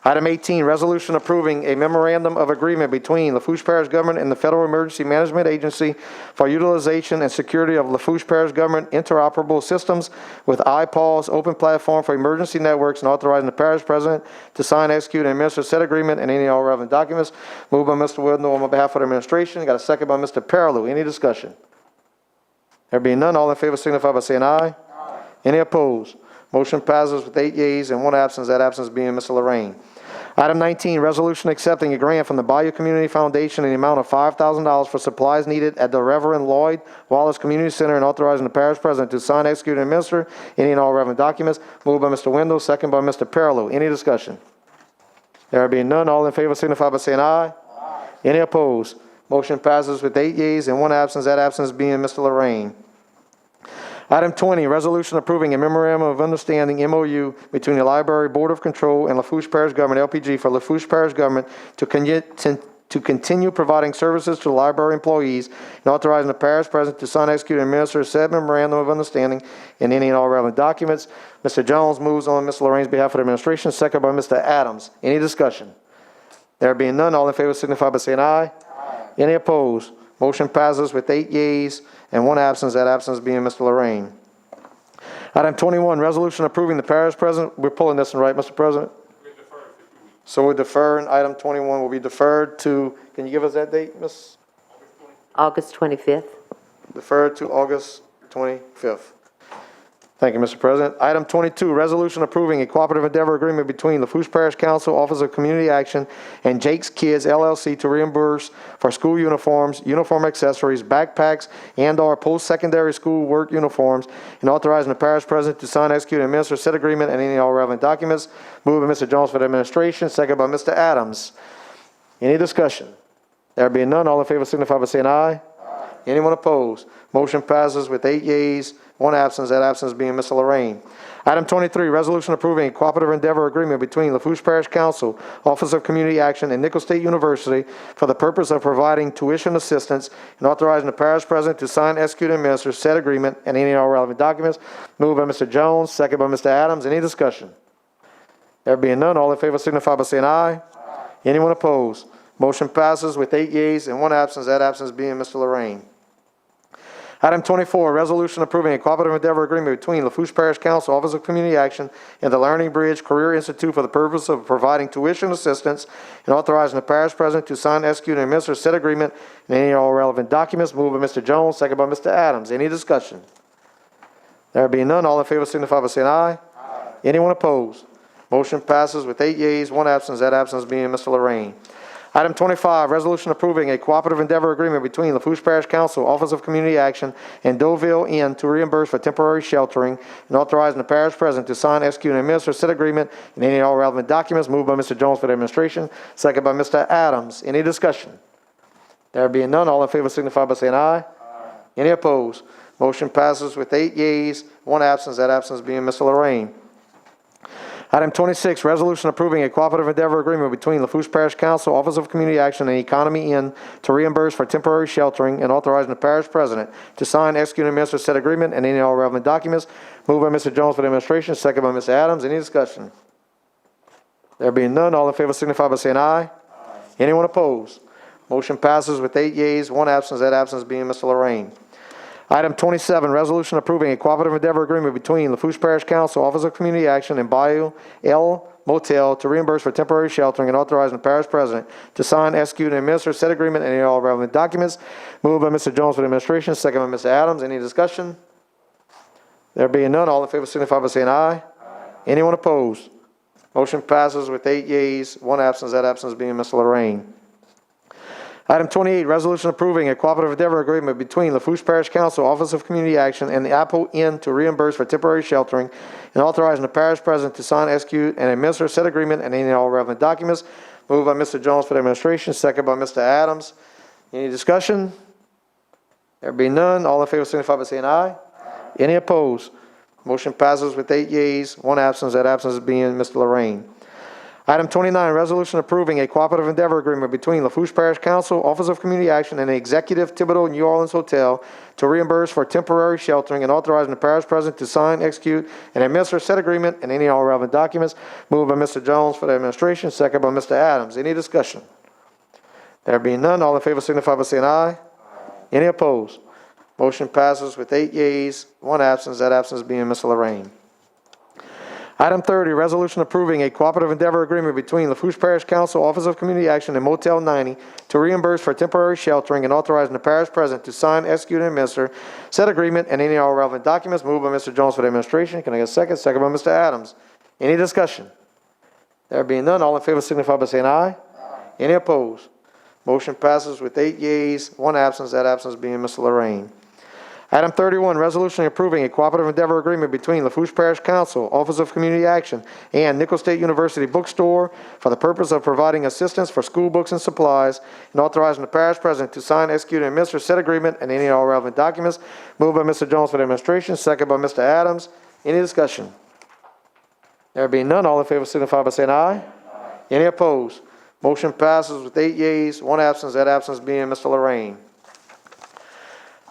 Item 18, resolution approving a memorandum of agreement between Lafourche Parish Government and the Federal Emergency Management Agency for utilization and security of Lafourche Parish Government interoperable systems with IPAWS open platform for emergency networks and authorizing the parish president to sign, execute, and administer said agreement and any and all relevant documents. Moved by Mr. Wendell on behalf of the administration. Got a second by Mr. Perillo. Any discussion? There being none, all in favor signify by saying aye. Aye. Any opposed? Motion passes with 8 yeas and 1 absence, that absence being Mr. Lorraine. Item 19, resolution accepting a grant from the Bayou Community Foundation in the amount of $5,000 for supplies needed at the Reverend Lloyd Wallace Community Center and authorizing the parish president to sign, execute, and administer any and all relevant documents. Moved by Mr. Wendell, second by Mr. Perillo. Any discussion? There being none, all in favor signify by saying aye. Aye. Any opposed? Motion passes with 8 yeas and 1 absence, that absence being Mr. Lorraine. Item 20, resolution approving a memorandum of understanding MOU between the Library Board of Control and Lafourche Parish Government LPG for Lafourche Parish Government to continue providing services to the library employees and authorizing the parish president to sign, execute, and administer said memorandum of understanding and any and all relevant documents. Mr. Jones moves on Ms. Lorraine's behalf of the administration, second by Mr. Adams. Any discussion? There being none, all in favor signify by saying aye. Aye. Any opposed? Motion passes with 8 yeas and 1 absence, that absence being Mr. Lorraine. Item 21, resolution approving the parish president. We're pulling this one, right, Mr. President? We're deferred for 2 weeks. So we're deferring. Item 21 will be deferred to, can you give us that date, Ms.? August 25th. Deferred to August 25th. Thank you, Mr. President. Item 22, resolution approving a cooperative endeavor agreement between Lafourche Parish Council, Office of Community Action, and Jake's Kids LLC to reimburse for school uniforms, uniform accessories, backpacks, and/or post-secondary school work uniforms, and authorizing the parish president to sign, execute, and administer said agreement and any and all relevant documents. Moved by Mr. Jones for the administration, second by Mr. Adams. Any discussion? There being none, all in favor signify by saying aye. Aye. Anyone opposed? Motion passes with 8 yeas, 1 absence, that absence being Mr. Lorraine. Item 23, resolution approving a cooperative endeavor agreement between Lafourche Parish Council, Office of Community Action, and Nicholls State University for the purpose of providing tuition assistance and authorizing the parish president to sign, execute, and administer said agreement and any and all relevant documents. Moved by Mr. Jones, second by Mr. Adams. Any discussion? There being none, all in favor signify by saying aye. Aye. Anyone opposed? Motion passes with 8 yeas and 1 absence, that absence being Mr. Lorraine. Item 24, resolution approving a cooperative endeavor agreement between Lafourche Parish Council, Office of Community Action, and the Learning Bridge Career Institute for the purpose of providing tuition assistance and authorizing the parish president to sign, execute, and administer said agreement and any and all relevant documents. Moved by Mr. Jones, second by Mr. Adams. Any discussion? There being none, all in favor signify by saying aye. Aye. Anyone opposed? Motion passes with 8 yeas, 1 absence, that absence being Mr. Lorraine. Item 25, resolution approving a cooperative endeavor agreement between Lafourche Parish Council, Office of Community Action, and Deauville Inn to reimburse for temporary sheltering and authorizing the parish president to sign, execute, and administer said agreement and any and all relevant documents. Moved by Mr. Jones for the administration, second by Mr. Adams. Any discussion? There being none, all in favor signify by saying aye. Aye. Any opposed? Motion passes with 8 yeas, 1 absence, that absence being Mr. Lorraine. Item 26, resolution approving a cooperative endeavor agreement between Lafourche Parish Council, Office of Community Action, and Economy Inn to reimburse for temporary sheltering and authorizing the parish president to sign, execute, and administer said agreement and any and all relevant documents. Moved by Mr. Jones for the administration, second by Mr. Adams. Any discussion? There being none, all in favor signify by saying aye. Aye. Anyone opposed? Motion passes with 8 yeas, 1 absence, that absence being Mr. Lorraine. Item 27, resolution approving a cooperative endeavor agreement between Lafourche Parish Council, Office of Community Action, and Bayou L Motel to reimburse for temporary sheltering and authorizing the parish president to sign, execute, and administer said agreement and any all relevant documents. Moved by Mr. Jones for the administration, second by Mr. Adams. Any discussion? There being none, all in favor signify by saying aye. Aye. Anyone opposed? Motion passes with 8 yeas, 1 absence, that absence being Mr. Lorraine. Item 28, resolution approving a cooperative endeavor agreement between Lafourche Parish Council, Office of Community Action, and the Apple Inn to reimburse for temporary sheltering and authorizing the parish president to sign, execute, and administer said agreement and any and all relevant documents. Moved by Mr. Jones for the administration, second by Mr. Adams. Any discussion? There being none, all in favor signify by saying aye. Any opposed? Motion passes with 8 yeas, 1 absence, that absence being Mr. Lorraine. Item 29, resolution approving a cooperative endeavor agreement between Lafourche Parish Council, Office of Community Action, and the Executive Thibodeau New Orleans Hotel to reimburse for temporary sheltering and authorizing the parish president to sign, execute, and administer said agreement and any and all relevant documents. Moved by Mr. Jones for the administration, second by Mr. Adams. Any discussion? There being none, all in favor signify by saying aye. Any opposed? Motion passes with 8 yeas, 1 absence, that absence being Mr. Lorraine. Item 30, resolution approving a cooperative endeavor agreement between Lafourche Parish Council, Office of Community Action, and Motel 90 to reimburse for temporary sheltering and authorizing the parish president to sign, execute, and administer said agreement and any and all relevant documents. Moved by Mr. Jones for the administration. Can I get a second? Second by Mr. Adams. Any discussion? There being none, all in favor signify by saying aye. Any opposed? Motion passes with 8 yeas, 1 absence, that absence being Mr. Lorraine. Item 31, resolution approving a cooperative endeavor agreement between Lafourche Parish Council, Office of Community Action, and Nicholls State University Bookstore for the purpose of providing assistance for school books and supplies and authorizing the parish president to sign, execute, and administer said agreement and any and all relevant documents. Moved by Mr. Jones for the administration, second by Mr. Adams. Any discussion? There being none, all in favor signify by saying aye. Any opposed? Motion passes with 8 yeas, 1 absence, that absence being Mr. Lorraine.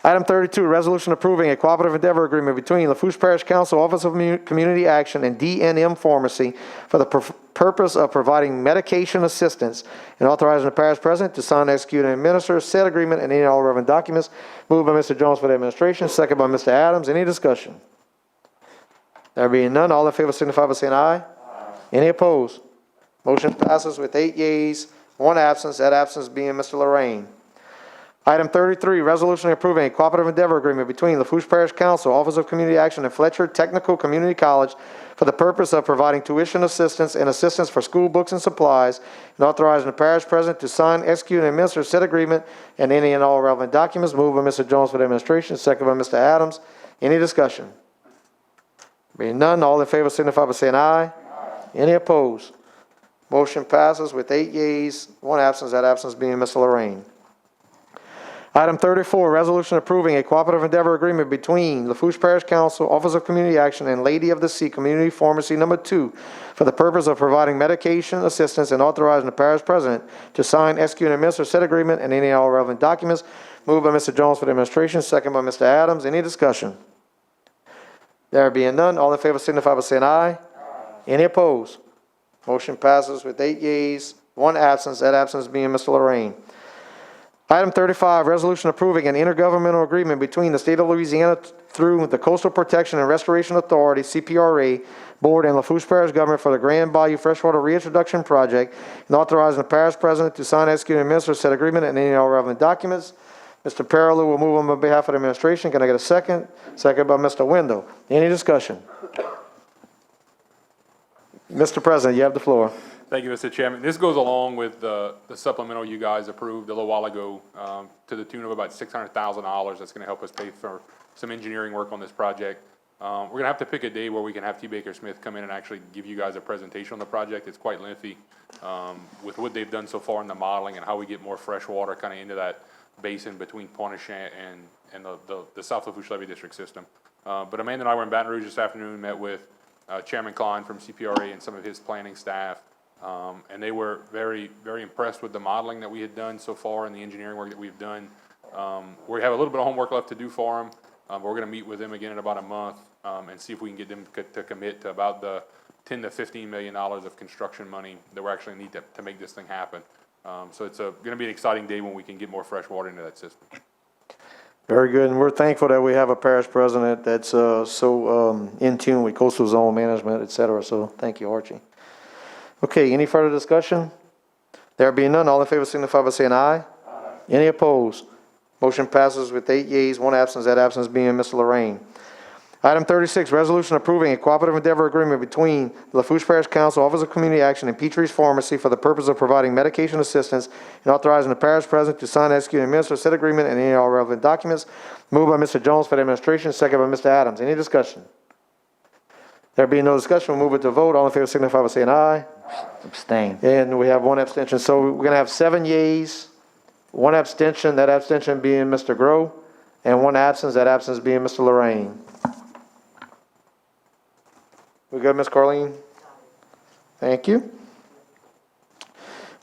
Item 32, resolution approving a cooperative endeavor agreement between Lafourche Parish Council, Office of Community Action, and D&M Pharmacy for the purpose of providing medication assistance and authorizing the parish president to sign, execute, and administer said agreement and any and all relevant documents. Moved by Mr. Jones for the administration, second by Mr. Adams. Any discussion? There being none, all in favor signify by saying aye. Any opposed? Motion passes with 8 yeas, 1 absence, that absence being Mr. Lorraine. Item 33, resolution approving a cooperative endeavor agreement between Lafourche Parish Council, Office of Community Action, and Fletcher Technical Community College for the purpose of providing tuition assistance and assistance for school books and supplies, and authorizing the parish president to sign, execute, and administer said agreement and any and all relevant documents. Moved by Mr. Jones for the administration, second by Mr. Adams. Any discussion? Being none, all in favor signify by saying aye. Any opposed? Motion passes with 8 yeas, 1 absence, that absence being Mr. Lorraine. Item 34, resolution approving a cooperative endeavor agreement between Lafourche Parish Council, Office of Community Action, and Lady of the Sea Community Pharmacy No. 2 for the purpose of providing medication assistance and authorizing the parish president to sign, execute, and administer said agreement and any and all relevant documents. Moved by Mr. Jones for the administration, second by Mr. Adams. Any discussion? There being none, all in favor signify by saying aye. Any opposed? Motion passes with 8 yeas, 1 absence, that absence being Mr. Lorraine. Item 35, resolution approving an intergovernmental agreement between the state of Louisiana through the Coastal Protection and Restoration Authority, CPRA, Board and Lafourche Parish Government for the Grand Bayou Freshwater Reintroduction Project, and authorizing the parish president to sign, execute, and administer said agreement and any and all relevant documents. Mr. Perilou will move on behalf of the administration. Can I get a second? Second by Mr. Wendell. Any discussion? Mr. President, you have the floor. Thank you, Mr. Chairman. This goes along with the supplemental you guys approved a little while ago to the tune of about $600,000. That's going to help us pay for some engineering work on this project. We're going to have to pick a day where we can have T. Baker Smith come in and actually give you guys a presentation on the project. It's quite lengthy with what they've done so far in the modeling and how we get more fresh water kind of into that basin between Pointe-au-Champ and the South Lafourche Levee District system. But Amanda and I were in Baton Rouge this afternoon, met with Chairman Klein from CPRA and some of his planning staff. And they were very, very impressed with the modeling that we had done so far and the engineering work that we've done. We have a little bit of homework left to do for them, but we're going to meet with them again in about a month and see if we can get them to commit to about the $10 to $15 million of construction money that we actually need to make this thing happen. So it's going to be an exciting day when we can get more fresh water into that system. Very good, and we're thankful that we have a parish president that's so in tune with coastal zone management, et cetera. So thank you, Archie. Okay, any further discussion? There being none, all in favor signify by saying aye. Any opposed? Motion passes with 8 yeas, 1 absence, that absence being Mr. Lorraine. Item 36, resolution approving a cooperative endeavor agreement between Lafourche Parish Council, Office of Community Action, and Petrie's Pharmacy for the purpose of providing medication assistance and authorizing the parish president to sign, execute, and administer said agreement and any all relevant documents. Moved by Mr. Jones for the administration, second by Mr. Adams. Any discussion? There being no discussion, we'll move it to vote. All in favor signify by saying aye. Abstain. And we have one abstention. So we're going to have 7 yeas, 1 abstention, that abstention being Mr. Grow, and 1 absence, that absence being Mr. Lorraine. We good, Ms. Carleen? Thank you.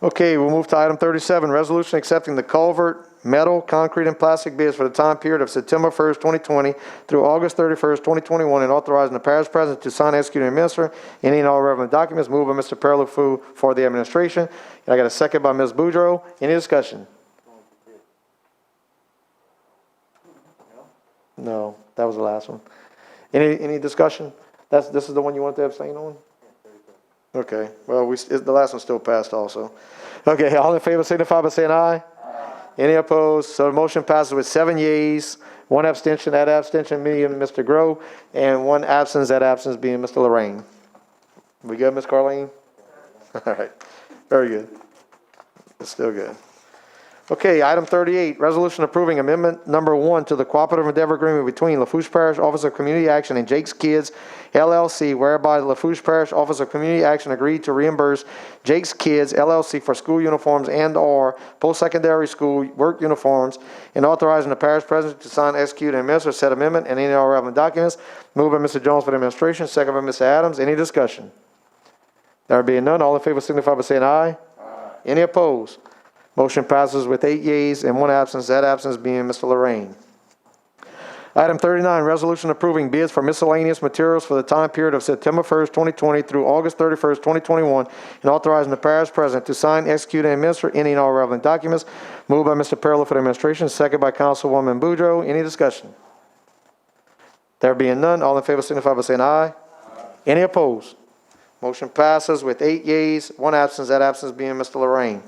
Okay, we'll move to item 37, resolution accepting the culvert, metal, concrete, and plastic bids for the time period of September 1st, 2020 through August 31st, 2021, and authorizing the parish president to sign, execute, and administer any and all relevant documents. Moved by Mr. Parlofu for the administration. And I got a second by Ms. Boudreaux. Any discussion? No, that was the last one. Any discussion? This is the one you want to abstain on? Okay, well, the last one still passed also. Okay, all in favor signify by saying aye. Any opposed? So the motion passes with 7 yeas, 1 abstention, that abstention being Mr. Grow, and 1 absence, that absence being Mr. Lorraine. We good, Ms. Carleen? All right, very good. It's still good. Okay, item 38, resolution approving amendment number 1 to the cooperative endeavor agreement between Lafourche Parish Office of Community Action and Jake's Kids LLC, whereby the Lafourche Parish Office of Community Action agreed to reimburse Jake's Kids LLC for school uniforms and/or post-secondary school work uniforms, and authorizing the parish president to sign, execute, and administer said amendment and any other relevant documents. Moved by Mr. Jones for the administration, second by Mr. Adams. Any discussion? There being none, all in favor signify by saying aye. Any opposed? Motion passes with 8 yeas and 1 absence, that absence being Mr. Lorraine. Item 39, resolution approving bids for miscellaneous materials for the time period of September 1st, 2020 through August 31st, 2021, and authorizing the parish president to sign, execute, and administer any and all relevant documents. Moved by Mr. Parlow for the administration, second by Councilwoman Boudreaux. Any discussion? There being none, all in favor signify by saying aye. Any opposed? Motion passes with 8 yeas, 1 absence, that absence being Mr. Lorraine.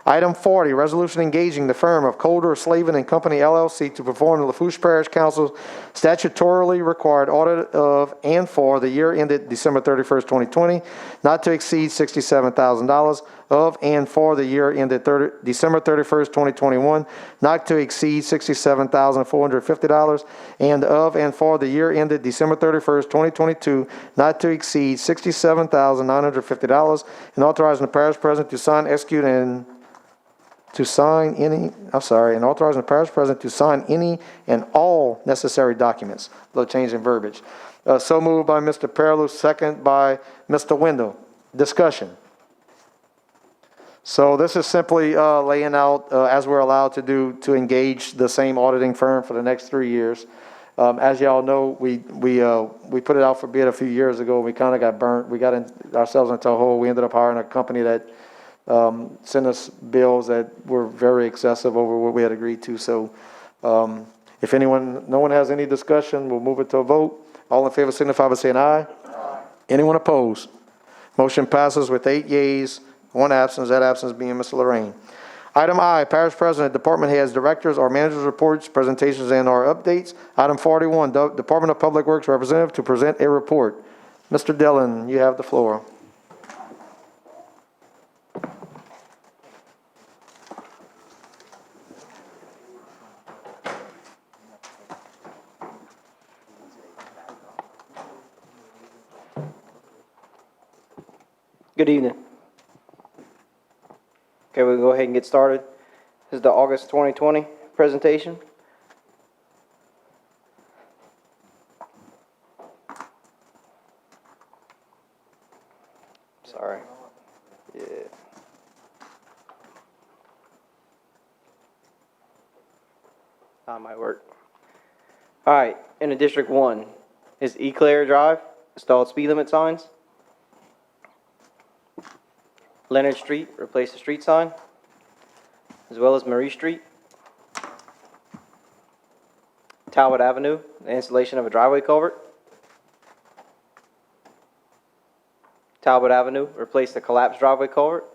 Item 40, resolution engaging the firm of Colder, Slavin and Company LLC to perform the Lafourche Parish Council's statutorily required audit of and for the year ended December 31st, 2020, not to exceed $67,000, of and for the year ended December 31st, 2021, not to exceed $67,450, and of and for the year ended December 31st, 2022, not to exceed $67,950, and authorizing the parish president to sign, execute, and authorizing the parish president to sign any and all necessary documents. Little change in verbiage. So moved by Mr. Parlow, second by Mr. Wendell. Discussion. So this is simply laying out, as we're allowed to do, to engage the same auditing firm for the next 3 years. As y'all know, we put it out for bid a few years ago. We kind of got burnt. We got ourselves into a hole. We ended up hiring a company that sent us bills that were very excessive over what we had agreed to. So if no one has any discussion, we'll move it to a vote. All in favor signify by saying aye. Anyone opposed? Motion passes with 8 yeas, 1 absence, that absence being Mr. Lorraine. Item I, Parish President, Department Heads, Directors, or Managers' Reports, Presentations, and/or Updates. Item 41, Department of Public Works Representative to present a report. Mr. Dillon, you have the floor. Good evening. Okay, we'll go ahead and get started. This is the August 2020 presentation. Sorry. Yeah. That might work. All right, in the District 1 is Eclair Drive, installed speed limit signs. Leonard Street, replace the street sign, as well as Marie Street. Talbot Avenue, the installation of a driveway culvert. Talbot Avenue, replace the collapsed driveway culvert.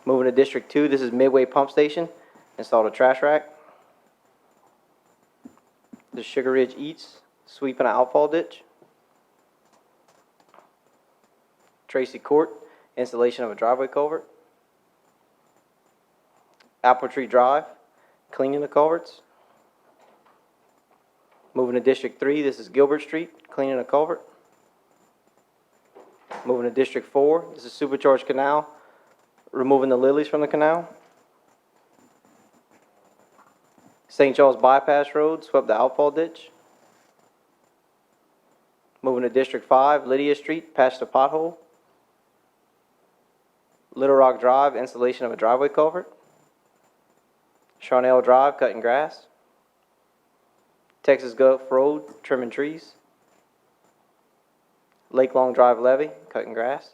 Moving to District 2, this is Midway Pump Station, installed a trash rack. The Sugar Ridge Eats, sweeping an outfall ditch. Tracy Court, installation of a driveway culvert. Apple Tree Drive, cleaning the culverts. Moving to District 3, this is Gilbert Street, cleaning a culvert. Moving to District 4, this is Supercharged Canal, removing the lilies from the canal. St. Charles Bypass Road, swept the outfall ditch. Moving to District 5, Lydia Street, patched a pothole. Little Rock Drive, installation of a driveway culvert. Charnel Drive, cutting grass. Texas Gulf Road, trimming trees. Lake Long Drive levee, cutting grass.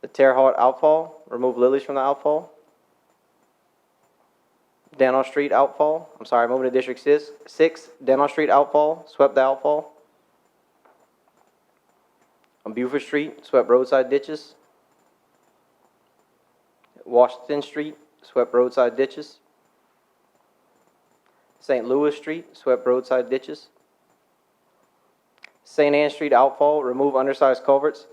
The Terre Haute outfall, remove lilies from the outfall. Dental Street outfall, moving to District 6, Dental Street outfall, swept the outfall. On Buford Street, swept roadside ditches. Washington Street, swept roadside ditches. St. Louis Street, swept roadside ditches. St. Anne Street outfall, remove undersized culverts.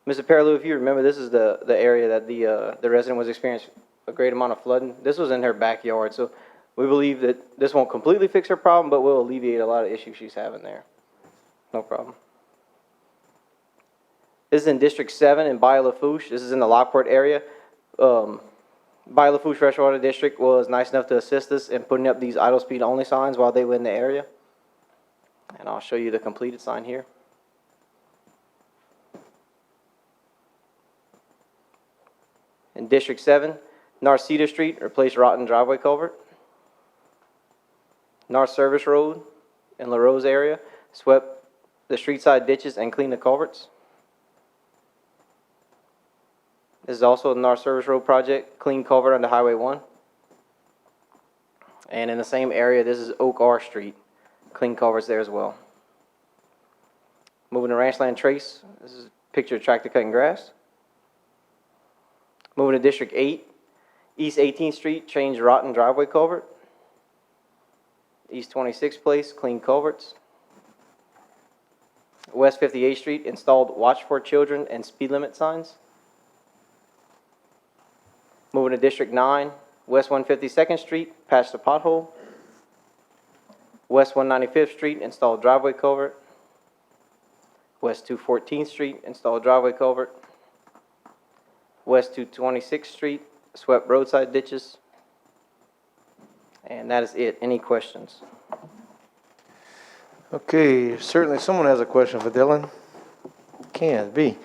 Mr. Perilou, if you remember, this is the area that the resident was experiencing a great amount of flooding. This was in her backyard, so we believe that this won't completely fix her problem, but will alleviate a lot of issues she's having there. No problem. This is in District 7 in Lafourche. This is in the Lockport area. Lafourche Freshwater District was nice enough to assist us in putting up these idle speed only signs while they were in the area. And I'll show you the completed sign here. In District 7, North Cedar Street, replace rotten driveway culvert. North Service Road in La Rose area, swept the street side ditches and cleaned the culverts. This is also the North Service Road project, clean culvert under Highway 1. And in the same area, this is Oak R Street, clean culverts there as well. Moving to Ranchland Trace, this is a picture of tractor cutting grass. Moving to District 8, East 18th Street, change rotten driveway culvert. East 26th Place, clean culverts. West 58th Street, installed watch for children and speed limit signs. Moving to District 9, West 152nd Street, patched a pothole. West 195th Street, installed driveway culvert. West 214th Street, installed driveway culvert. West 226th Street, swept roadside ditches. And that is it. Any questions? Okay, certainly someone has a question for Dylan. Can't be.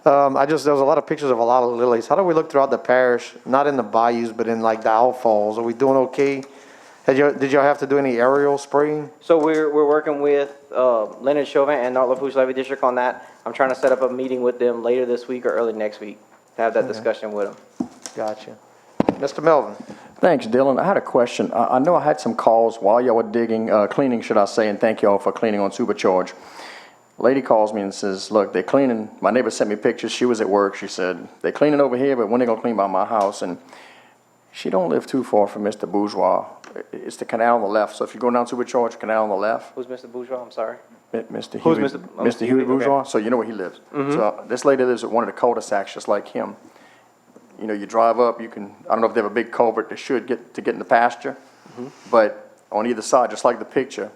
There was a lot of pictures of a lot of lilies. How do we look throughout the parish, not in the bayous, but in like the outfalls? Are we doing okay? Did y'all have to do any aerial spraying? So we're working with Leonard Chauvin and North Lafourche Levy District on that. I'm trying to set up a meeting with them later this week or early next week to have that discussion with them. Gotcha. Mr. Melvin. Thanks, Dylan. I had a question. I know I had some calls while y'all were digging, cleaning, should I say, and thank y'all for cleaning on Supercharge. Lady calls me and says, look, they're cleaning. My neighbor sent me pictures. She was at work. She said, they're cleaning over here, but when they going to clean by my house? And she don't live too far from Mr. Bourgeois. It's the canal on the left. So if you go down Supercharge, canal on the left. Who's Mr. Bourgeois? I'm sorry. Mr. Who's Huey, Mr. Huey Bourgeois. Okay. So you know where he lives. Mm-hmm. So this lady lives at one of the cul-de-sacs just like him. You know, you drive up, I don't know if they have a big culvert that should get in the pasture, but on either side, just like the picture,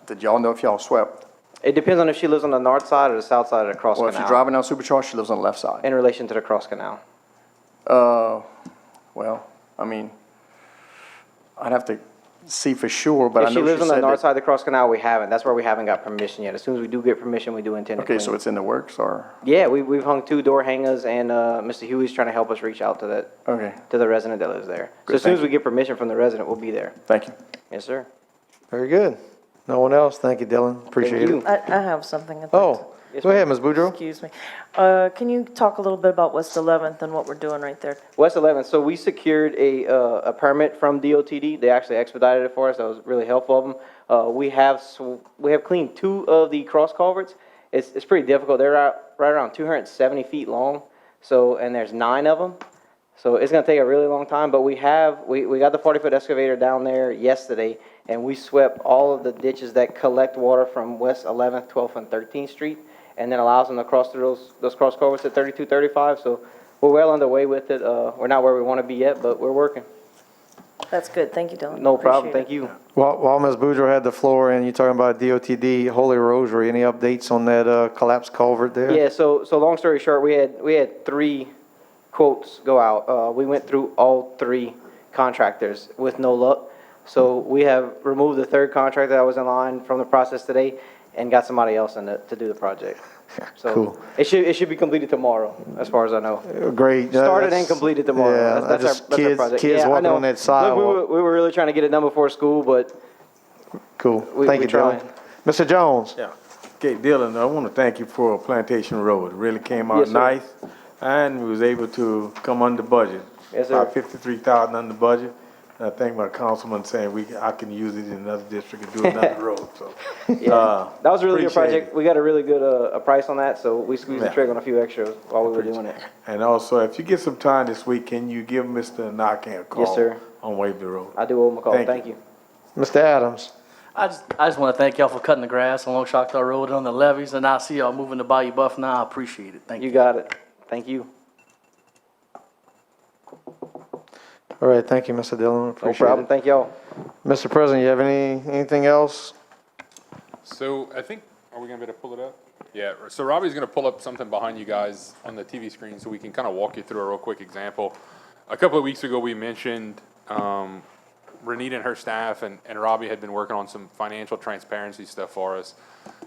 did y'all know if y'all swept? It depends on if she lives on the north side or the south side of the cross canal. Well, if you're driving down Supercharged, she lives on the left side. In relation to the cross canal. Well, I mean, I'd have to see for sure, but I know if she lives on the north that, side of the cross canal, we haven't. That's where we haven't got permission yet. As soon as we do get permission, we do intend to okay, clean. so it's in the works, or? Yeah, we've hung 2 door hangers, and Mr. Huey's trying to help us reach out to that to the resident that lives there. Good, so as soon as we get permission from the resident, we'll be there. Thank you. Yes, sir. Very good. No one else? Thank you, Dylan. Appreciate it. I have something. Yes, go ahead, Ms. Boudreaux. Excuse me. Can you talk a little bit about West 11th and what we're doing right there? West 11th. So we secured a permit from DOTD. They actually expedited it for us. That was really helpful of them. We have cleaned 2 of the cross culverts. It's pretty difficult. They're right around 270 feet long. So, and there's 9 of them. So it's going to take a really long time. But we got the 40-foot excavator down there yesterday, and we swept all of the ditches that collect water from West 11th, 12th, and 13th Street. And then allows them to cross through those cross culverts at 32, 35. So we're well underway with it. We're not where we want to be yet, but we're working. That's good. Thank you, Dylan. No problem. Thank you. While Ms. Boudreaux had the floor and you're talking about DOTD Holy Rosary, any updates on that collapsed culvert there? Yeah, so long story short, we had 3 quotes go out. We went through all 3 contractors with no luck. So we have removed the 3rd contractor that was in line from the process today and got somebody else in to do the project. So Cool. it should be completed tomorrow, as far as I know. Great. Started and completed tomorrow. Yeah, That's our project. Kids Yeah, I walking know. on that sidewalk. We were really trying to get it done before school, but Cool. we Thank you, Dylan. trying. Mr. Jones? Yeah. Okay, Dylan, I want to thank you for Plantation Road. It really came out Yes, sir. nice, and we was able to come under budget. Yes, sir. About 53,000 under budget. And I think my councilman saying I can use it in another district and do another road, so. Yeah, that was a really good appreciate project. We got a really good a price on that, so we squeezed the Yeah. trigger on a few extras while we were doing it. And also, if you get some time this week, can you give Mr. Knockan a call? Yes, sir. On Waverly Road? I do owe him a call. Thank Thank you. Mr. Adams? I just want to thank y'all for cutting the grass along Choctaw Road and on the levees, and I see y'all moving to Bayou Buff now. I appreciate it. Thank you. You got it. Thank you. All right, thank you, Mr. Dillon. No Appreciate problem. it. Thank y'all. Mr. President, you have anything else? So I think, are we gonna be able to pull it up? Yeah, so Robbie's gonna pull up something behind you guys on the TV screen so we can kind of walk you through a real quick example. A couple of weeks ago, we mentioned, Renita and her staff and Robbie had been working on some financial transparency stuff for us.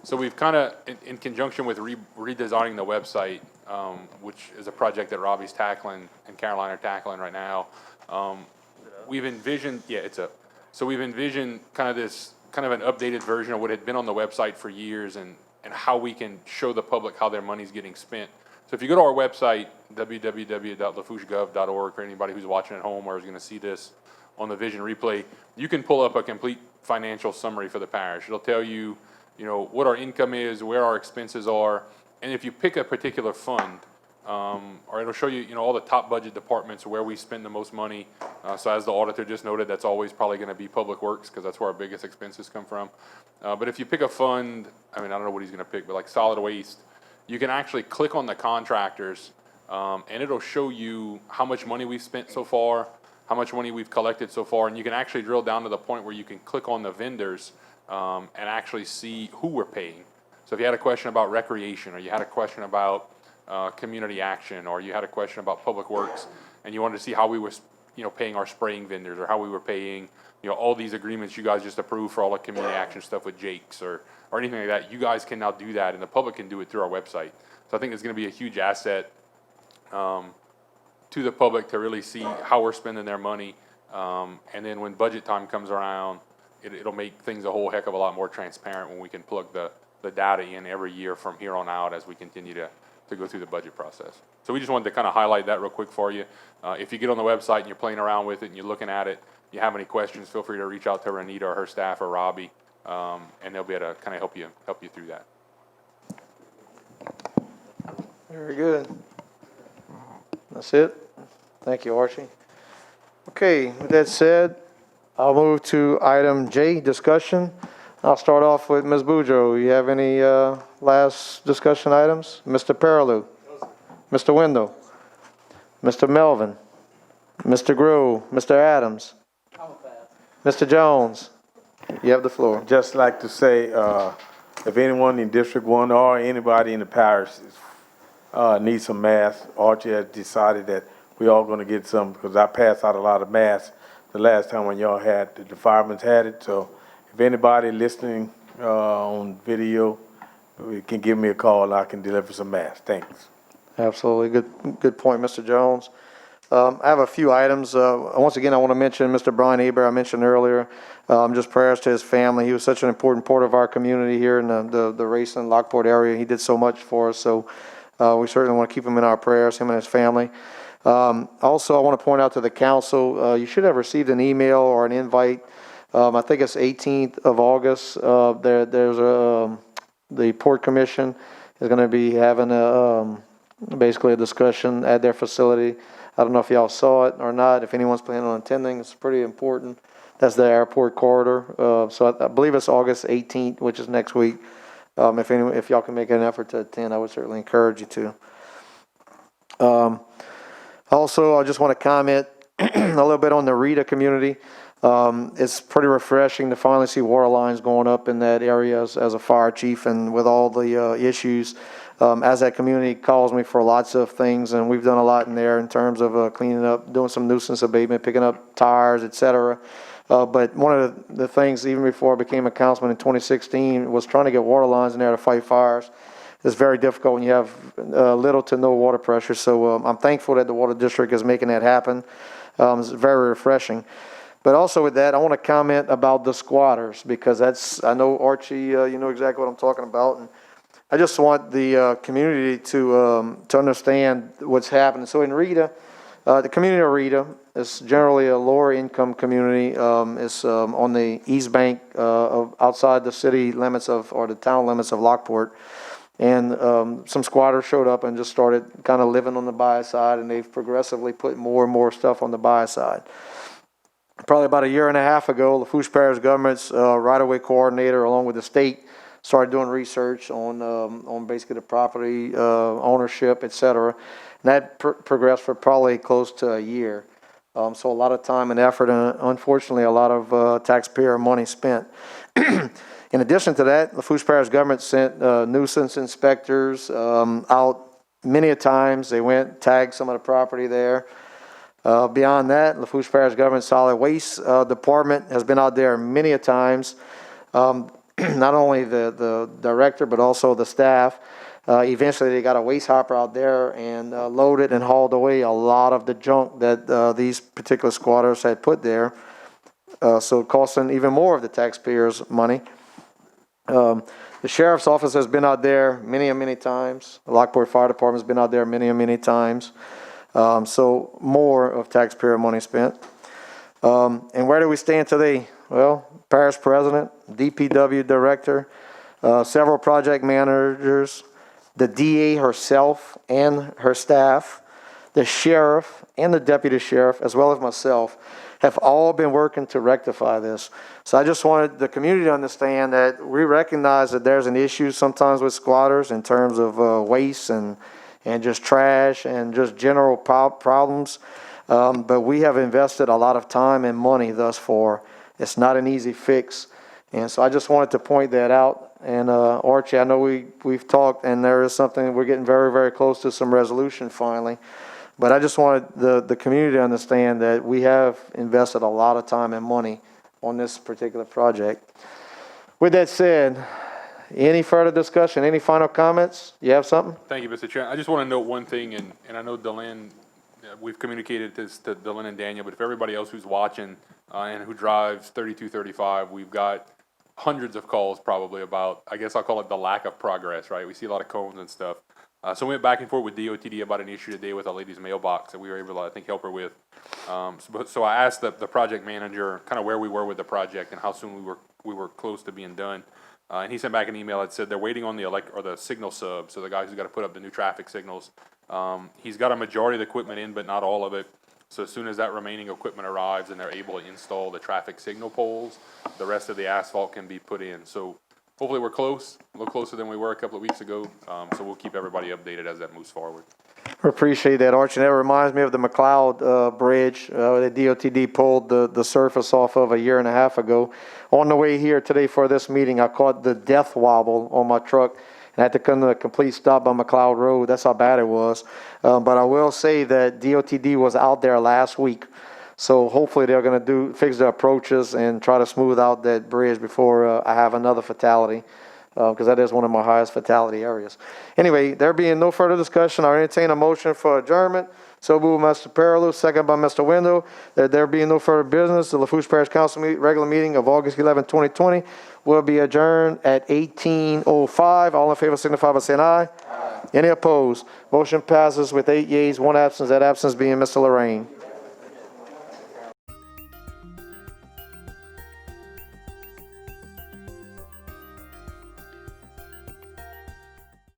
So we've kind of, in conjunction with redesigning the website, which is a project that Robbie's tackling and Caroline are tackling right now, we've envisioned, so we've envisioned kind of an updated version of what had been on the website for years and how we can show the public how their money's getting spent. So if you go to our website, www.lafourchegov.org, for anybody who's watching at home or is going to see this on the vision replay, you can pull up a complete financial summary for the parish. It'll tell you, what our income is, where our expenses are, and if you pick a particular fund, or it'll show you, all the top budget departments where we spend the most money. So as the auditor just noted, that's always probably going to be Public Works because that's where our biggest expenses come from. But if you pick a fund, I don't know what he's going to pick, but like solid waste, you can actually click on the contractors, and it'll show you how much money we've spent so far, how much money we've collected so far, and you can actually drill down to the point where you can click on the vendors and actually see who we're paying. So if you had a question about recreation, or you had a question about community action, or you had a question about Public Works, and you wanted to see how we were, paying our spraying vendors, or how we were paying, all these agreements you guys just approved for all the community action stuff with Jake's or anything like that, you guys can now do that, and the public can do it through our website. So I think it's going to be a huge asset to the public to really see how we're spending their money. And then when budget time comes around, it'll make things a whole heck of a lot more transparent when we can plug the data in every year from here on out as we continue to go through the budget process. So we just wanted to kind of highlight that real quick for you. If you get on the website and you're playing around with it and you're looking at it, you have any questions, feel free to reach out to Renita or her staff or Robbie, and they'll be able to kind of help you through that. Very good. That's it. Thank you, Archie. Okay, with that said, I'll move to item J, discussion. I'll start off with Ms. Boudreaux. You have any last discussion items? Mr. Perilou? Mr. Wendell? Mr. Melvin? Mr. Grove? Mr. Adams? Mr. Jones? You have the floor. I'd just like to say, if anyone in District 1 or anybody in the parish needs some masks, Archie has decided that we all going to get some, because I passed out a lot of masks the last time when y'all had, the firemen had it. So if anybody listening on video, you can give me a call and I can deliver some masks. Thanks. Absolutely. Good point, Mr. Jones. I have a few items. Once again, I want to mention Mr. Brian Eber, I mentioned earlier. Just prayers to his family. He was such an important part of our community here in the Racine, Lockport area. He did so much for us, so we certainly want to keep him in our prayers, him and his family. Also, I want to point out to the council, you should have received an email or an invite. I think it's 18th of August. There's the Port Commission is going to be having basically a discussion at their facility. I don't know if y'all saw it or not. If anyone's planning on attending, it's pretty important. That's the airport corridor. So I believe it's August 18th, which is next week. If y'all can make an effort to attend, I would certainly encourage you to. Also, I just want to comment a little bit on the RETA community. It's pretty refreshing to finally see water lines going up in that area as a fire chief, and with all the issues. As that community calls me for lots of things, and we've done a lot in there in terms of cleaning up, doing some nuisance abatement, picking up tires, et cetera. But one of the things, even before I became a councilman in 2016, was trying to get water lines in there to fight fires. It's very difficult when you have little to no water pressure. So I'm thankful that the water district is making that happen. It's very refreshing. But also with that, I want to comment about the squatters, because I know Archie, you know exactly what I'm talking about. And I just want the community to understand what's happening. So in Rita, the community of Rita is generally a lower income community. It's on the east bank outside the city limits or the town limits of Lockport. And some squatters showed up and just started kind of living on the buy side, and they've progressively put more and more stuff on the buy side. Probably about a year and a half ago, Lafourche Parish government's right-of-way coordinator, along with the state, started doing research on basically the property ownership, et cetera. And that progressed for probably close to a year. So a lot of time and effort, and unfortunately a lot of taxpayer money spent. In addition to that, Lafourche Parish government sent nuisance inspectors out many a times. They went, tagged some of the property there. Beyond that, Lafourche Parish government solid waste department has been out there many a times. Not only the director, but also the staff. Eventually they got a waste hopper out there and loaded and hauled away a lot of the junk that these particular squatters had put there. So costing even more of the taxpayers' money. The sheriff's office has been out there many times. The Lockport Fire Department's been out there many times. So more of taxpayer money spent. And where do we stand today? Well, parish president, DPW director, several project managers, the DA herself and her staff, the sheriff and the deputy sheriff, as well as myself, have all been working to rectify this. So I just wanted the community to understand that we recognize that there's an issue sometimes with squatters in terms of waste and just trash and just general problems. But we have invested a lot of time and money thus far. It's not an easy fix. And so I just wanted to point that out. And Archie, I know we've talked, and there is something, we're getting very close to some resolution finally. But I just wanted the community to understand that we have invested a lot of time and money on this particular project. With that said, any further discussion, any final comments? You have something? Thank you, Mr. Chair. I just want to note one thing, and I know Delenn, we've communicated this to Delenn and Daniel, but for everybody else who's watching and who drives 3235, we've got hundreds of calls probably about, I guess I'll call it the lack of progress, right? We see a lot of cones and stuff. So we went back and forth with DOTD about an issue today with a lady's mailbox that we were able to, I think, help her with. So I asked the project manager kind of where we were with the project and how soon we were close to being done. And he sent back an email that said they're waiting on the signal sub, so the guy who's got to put up the new traffic signals. He's got a majority of the equipment in, but not all of it. So as soon as that remaining equipment arrives and they're able to install the traffic signal poles, the rest of the asphalt can be put in. So hopefully we're close, a little closer than we were a couple of weeks ago. So we'll keep everybody updated as that moves forward. We appreciate that, Archie. That reminds me of the McLeod Bridge that DOTD pulled the surface off of a year and a half ago. On the way here today for this meeting, I caught the death wobble on my truck and had to come to a complete stop on McLeod Road. That's how bad it was. But I will say that DOTD was out there last week. So hopefully they're going to fix the approaches and try to smooth out that bridge before I have another fatality. Because that is one of my highest fatality areas. Anyway, there being no further discussion, I entertain a motion for adjournment. So moved by Mr. Perilou, second by Mr. Wendell. There being no further business, the Lafourche Parish Council regular meeting of August 11, 2020 will be adjourned at 18:05. All in favor signify by saying aye. Aye. Any opposed? Motion passes with 8 yeas, 1 absence, that absence being Mr. Lorraine.